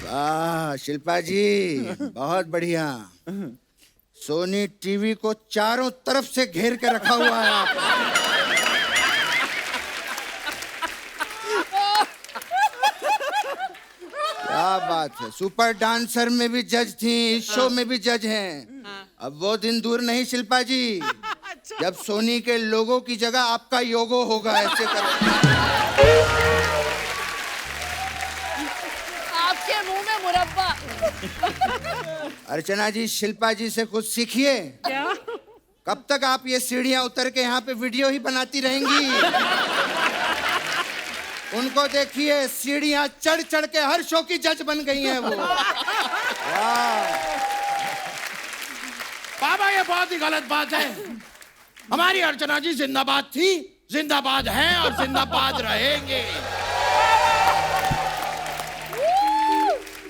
Speaker 8: वाह शिल्पा जी, बहुत बढ़िया। सोनी टीवी को चारों तरफ से घेर के रखा हुआ है आपने। क्या बात है। सुपर डांसर में भी जज थी, इस शो में भी जज हैं। अब वो दिन दूर नहीं शिल्पा जी, जब सोनी के लोगों की जगह आपका योगो होगा। ऐसे कर
Speaker 4: आपके मुंह में मुरब्बा।
Speaker 8: अर्चना जी शिल्पा जी से कुछ सीखिए।
Speaker 5: क्या?
Speaker 8: कब तक आप ये सीढ़ियां उतर के यहाँ पे वीडियो ही बनाती रहेंगी? उनको देखिए, सीढ़ियां चढ़ चढ़ के हर शो की जज बन गई हैं वो।
Speaker 9: पापा ये बहुत ही गलत बात है। हमारी अर्चना जी जिंदाबाद थी, जिंदाबाद हैं और जिंदाबाद रहेंगे।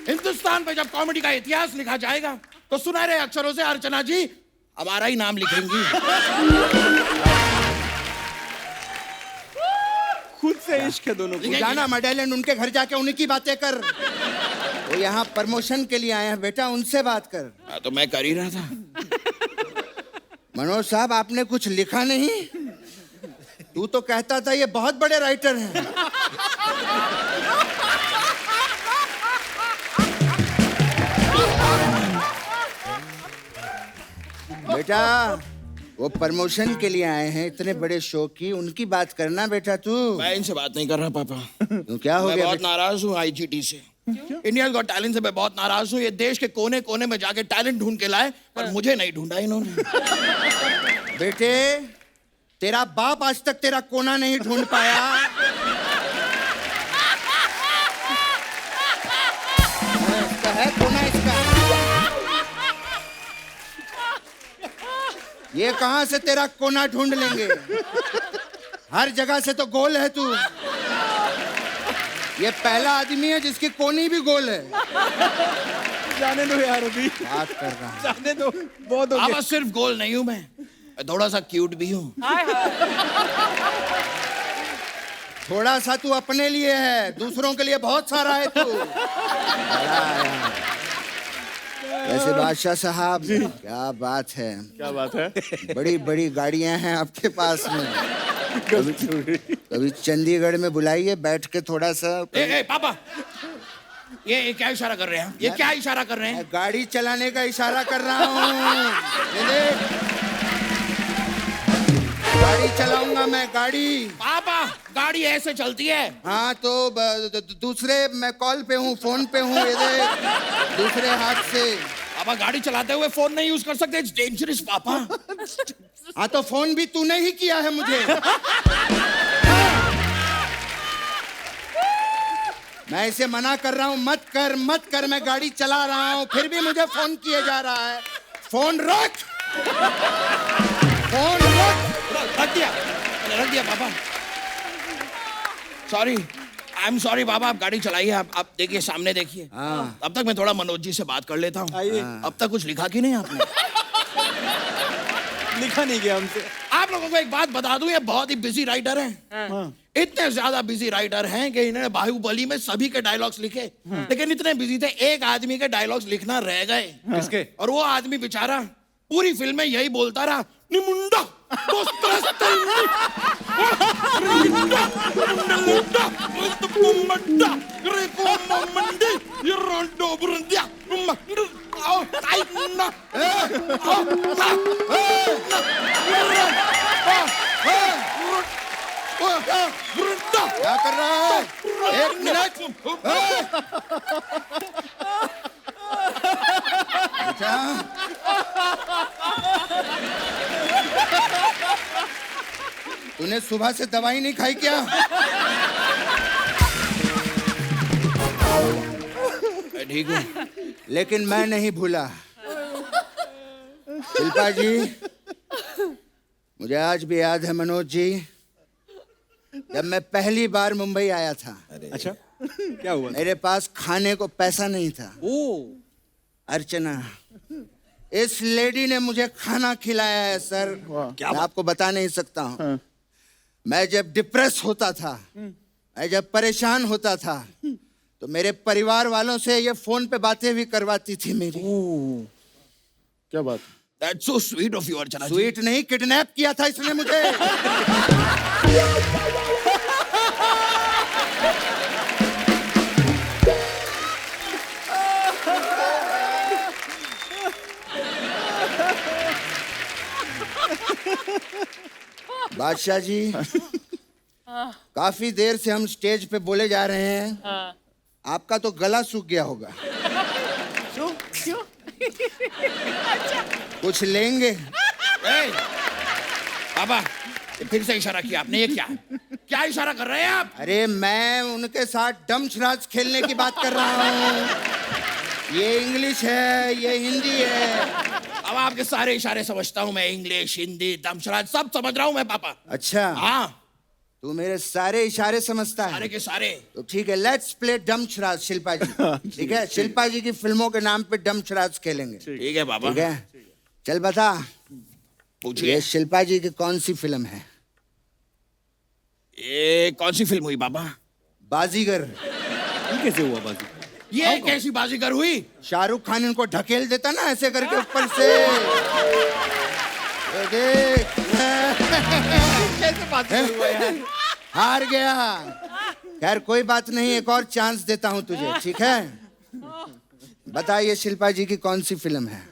Speaker 9: हिंदुस्तान पे जब कॉमेडी का इतिहास लिखा जाएगा तो सुनहरे अक्षरों से अर्चना जी हमारा ही नाम लिखेंगी।
Speaker 3: खुद से इश्क है दोनों को।
Speaker 8: जाना मेडेलियन, उनके घर जाके उन्हीं की बातें कर। वो यहाँ प्रमोशन के लिए आए हैं बेटा, उनसे बात कर।
Speaker 9: तो मैं कर ही रहा था।
Speaker 8: मनोज साहब आपने कुछ लिखा नहीं? तू तो कहता था ये बहुत बड़े राइटर हैं। बेटा वो प्रमोशन के लिए आए हैं इतने बड़े शो की, उनकी बात करना बेटा तू।
Speaker 9: मैं इनसे बात नहीं कर रहा पापा।
Speaker 8: तो क्या हो
Speaker 9: मैं
Speaker 8: गया
Speaker 9: बहुत
Speaker 8: बेटा?
Speaker 9: नाराज हूँ आईजीटी से। इंडिया गॉट टैलेंट से मैं बहुत नाराज हूँ। ये देश के कोने कोने में जाके टैलेंट ढूंढ के लाए, पर मुझे नहीं ढूंढा इन्होंने।
Speaker 8: बेटे तेरा बाप आज तक तेरा कोना नहीं ढूंढ पाया। इसका है कोना इसका। ये कहां से तेरा कोना ढूंढ लेंगे? हर जगह से तो गोल है तू। ये पहला आदमी है जिसकी कोनी भी गोल है।
Speaker 3: जाने दो यार, अभी
Speaker 8: बात कर रहा हूं।
Speaker 3: जाने दो, बहुत हो गया।
Speaker 9: पापा सिर्फ गोल नहीं हूँ मैं थोड़ा सा क्यूट भी हूँ।
Speaker 8: थोड़ा सा तू अपने लिए है, दूसरों के लिए बहुत सारा है तू। वैसे बादशाह साहब क्या बात है,
Speaker 6: क्या बात है।
Speaker 8: बड़ी बड़ी गाड़ियां हैं आपके पास में। कभी चंडीगढ़ में बुलाइए, बैठ के थोड़ा सा।
Speaker 9: पापा ये क्या इशारा कर रहे हैं? ये क्या इशारा कर रहे हैं?
Speaker 8: गाड़ी चलाने का इशारा कर रहा हूँ। ये देख, गाड़ी चलाऊंगा मैं, गाड़ी।
Speaker 9: पापा गाड़ी ऐसे चलती है?
Speaker 8: हाँ तो दूसरे, मैं कॉल पे हूँ, फोन पे हूँ। ये देख, दूसरे हाथ से।
Speaker 9: पापा गाड़ी चलाते हुए फोन नहीं यूज कर सकते, इट्स डेंजरस पापा।
Speaker 8: हाँ तो फोन भी तूने ही किया है मुझे। मैं इसे मना कर रहा हूँ, मत कर मत कर। मैं गाड़ी चला रहा हूँ, फिर भी मुझे फोन किए जा रहा है। फोन रख, फोन रख।
Speaker 9: रख दिया पापा। सॉरी, आई एम सॉरी पापा। आप गाड़ी चलाइए, आप देखिए, सामने देखिए। अब तक मैं थोड़ा मनोज जी से बात कर लेता हूँ। अब तक कुछ लिखा कि नहीं आपने?
Speaker 3: लिखा नहीं गया हमसे।
Speaker 9: आप लोगों को एक बात बता दूं, ये बहुत ही बिजी राइटर हैं। इतने ज्यादा बिजी राइटर हैं कि इन्होंने बाहुबली में सभी के डायलॉग्स लिखे, लेकिन इतने बिजी थे एक आदमी के डायलॉग्स लिखना रह गए।
Speaker 2: किसके?
Speaker 9: और वो आदमी बेचारा पूरी फिल्म में यही बोलता रहा, निमुंडा
Speaker 8: क्या कर रहा है? एक मिनट। बेटा, तूने सुबह से दवाई नहीं खाई क्या? मैं ठीक हूँ, लेकिन मैं नहीं भूला। शिल्पा जी, मुझे आज भी याद है मनोज जी, जब मैं पहली बार मुंबई आया था।
Speaker 3: अच्छा, क्या हुआ?
Speaker 8: मेरे पास खाने को पैसा नहीं था। अर्चना, इस लेडी ने मुझे खाना खिलाया है सर। मैं आपको बता नहीं सकता हूँ। मैं जब डिप्रेस होता था, मैं जब परेशान होता था, तो मेरे परिवार वालों से ये फोन पे बातें भी करवाती थी मेरी।
Speaker 6: क्या बात?
Speaker 9: That's so sweet of you, अर्चना जी।
Speaker 8: स्वीट नहीं, किडनैप किया था इसने मुझे। बादशाह जी, काफी देर से हम स्टेज पे बोले जा रहे हैं। आपका तो गला सूख गया होगा।
Speaker 4: क्यों?
Speaker 8: कुछ लेंगे?
Speaker 9: बाबा, ये फिर से इशारा किया आपने। ये क्या इशारा कर रहे हैं आप?
Speaker 8: अरे मैं उनके साथ डमशराज खेलने की बात कर रहा हूँ। ये इंग्लिश है, ये हिंदी है।
Speaker 9: अब आपके सारे इशारे समझता हूँ मैं, इंग्लिश, हिंदी, दमशराज सब समझ रहा हूँ मैं पापा।
Speaker 8: अच्छा,
Speaker 9: हाँ,
Speaker 8: तू मेरे सारे इशारे समझता है?
Speaker 9: सारे के सारे।
Speaker 8: तो ठीक है, लेट्स प्ले डमशराज शिल्पा जी। ठीक है, शिल्पा जी की फिल्मों के नाम पे डमशराज खेलेंगे।
Speaker 9: ठीक है बाबा।
Speaker 8: ठीक है, चल बता,
Speaker 9: पूछिए।
Speaker 8: ये शिल्पा जी की कौन सी फिल्म है?
Speaker 9: ये कौन सी फिल्म हुई बाबा?
Speaker 8: बाजीगर।
Speaker 3: ये कैसे हुआ बाजी?
Speaker 9: ये कैसी बाजीगर हुई?
Speaker 8: शाहरुख खान इनको ढकेल देता ना ऐसे करके ऊपर से। ये देख।
Speaker 3: कैसे बाजी हुआ यार?
Speaker 8: हार गया। खैर कोई बात नहीं, एक और चांस देता हूं तुझे, ठीक है? बता ये शिल्पा जी की कौन सी फिल्म है?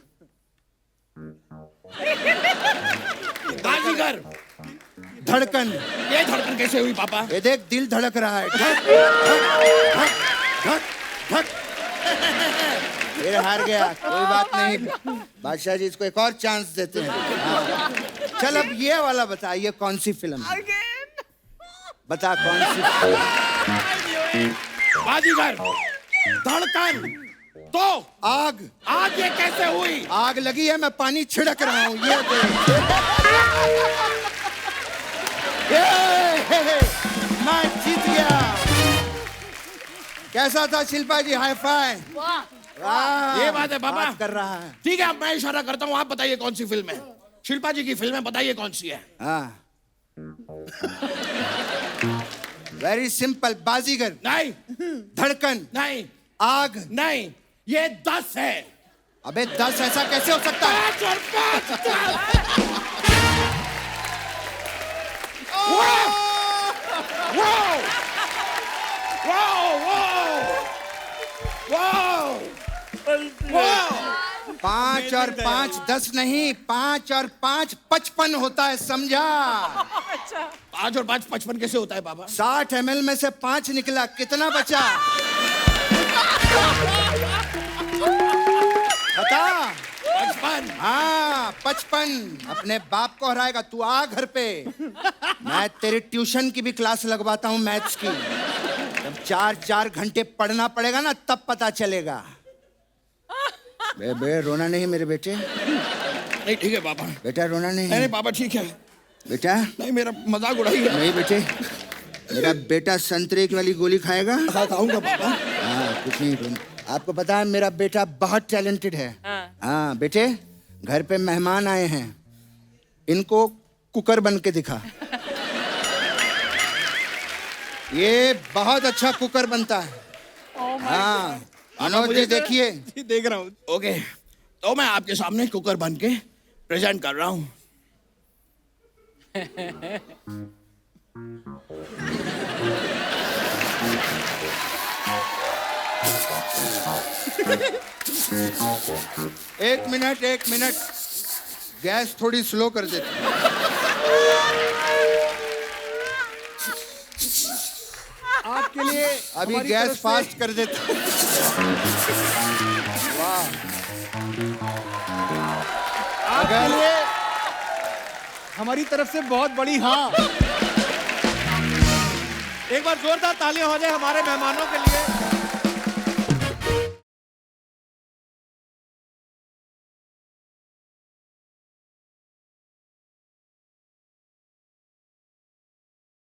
Speaker 9: बाजीगर।
Speaker 8: धड़कन।
Speaker 9: ये धड़कन कैसे हुई पापा?
Speaker 8: ये देख, दिल धड़क रहा है। धक, धक, धक, धक, धक। फिर हार गया, कोई बात नहीं। बादशाह जी, इसको एक और चांस देते हैं। हाँ। चल अब ये वाला बता, ये कौन सी फिल्म है? बता कौन सी फिल्म?
Speaker 9: बाजीगर, धड़कन, तो
Speaker 8: आग।
Speaker 9: आग ये कैसे हुई?
Speaker 8: आग लगी है, मैं पानी छिड़क रहा हूँ। ये देख। मैं जीत गया। कैसा था शिल्पा जी? Hi fi. वाह,
Speaker 9: ये बात है बाबा।
Speaker 8: बात कर रहा है।
Speaker 9: ठीक है, अब मैं इशारा करता हूँ, आप बताइए कौन सी फिल्म है? शिल्पा जी की फिल्म है, बताइए कौन सी है?
Speaker 8: हाँ, वेरी सिंपल। बाजीगर
Speaker 9: नहीं,
Speaker 8: धड़कन
Speaker 9: नहीं,
Speaker 8: आग
Speaker 9: नहीं, ये 10 है।
Speaker 8: अबे 10 ऐसा कैसे हो सकता है?
Speaker 9: 5 और 5 वाह! वाह! वाह! वाह!
Speaker 8: 5 और 5 10 नहीं, 5 और 5 55 होता है, समझा?
Speaker 9: 5 और 5 55 कैसे होता है बाबा?
Speaker 8: 60 ml में से 5 निकला, कितना बचा? बता।
Speaker 9: 55।
Speaker 8: हाँ, 55। अपने बाप को हराएगा तू। आ घर पे, मैं तेरी ट्यूशन की भी क्लास लगवाता हूँ, मैथ्स की। जब 4-4 घंटे पढ़ना पड़ेगा ना, तब पता चलेगा। बे रोना नहीं मेरे बेटे।
Speaker 9: नहीं ठीक है बाबा।
Speaker 8: बेटा रोना नहीं।
Speaker 9: नहीं बाबा ठीक है।
Speaker 8: बेटा
Speaker 9: नहीं, मेरा मजाक उड़ाइए।
Speaker 8: नहीं बेटे, मेरा बेटा संतरे की वाली गोली खाएगा।
Speaker 9: खाऊंगा बाबा।
Speaker 8: हाँ, कुछ नहीं रोना। आपको पता है मेरा बेटा बहुत टैलेंटेड है। हाँ बेटे, घर पे मेहमान आए हैं, इनको कुकर बन के दिखा। ये बहुत अच्छा कुकर बनता है। हाँ मनोज जी देखिए।
Speaker 3: देख रहा हूँ।
Speaker 9: ओके, तो मैं आपके सामने कुकर बन के प्रेजेंट कर रहा हूँ।
Speaker 8: एक मिनट, गैस थोड़ी स्लो कर देती।
Speaker 3: आपके लिए
Speaker 8: अभी
Speaker 3: हमारी
Speaker 8: गैस
Speaker 3: तरफ से-
Speaker 8: फास्ट कर देती। वाह,
Speaker 3: आपके लिए हमारी तरफ से बहुत बड़ी हाँ।
Speaker 2: एक बार जोरदार तालियां हो जाए हमारे मेहमानों के लिए।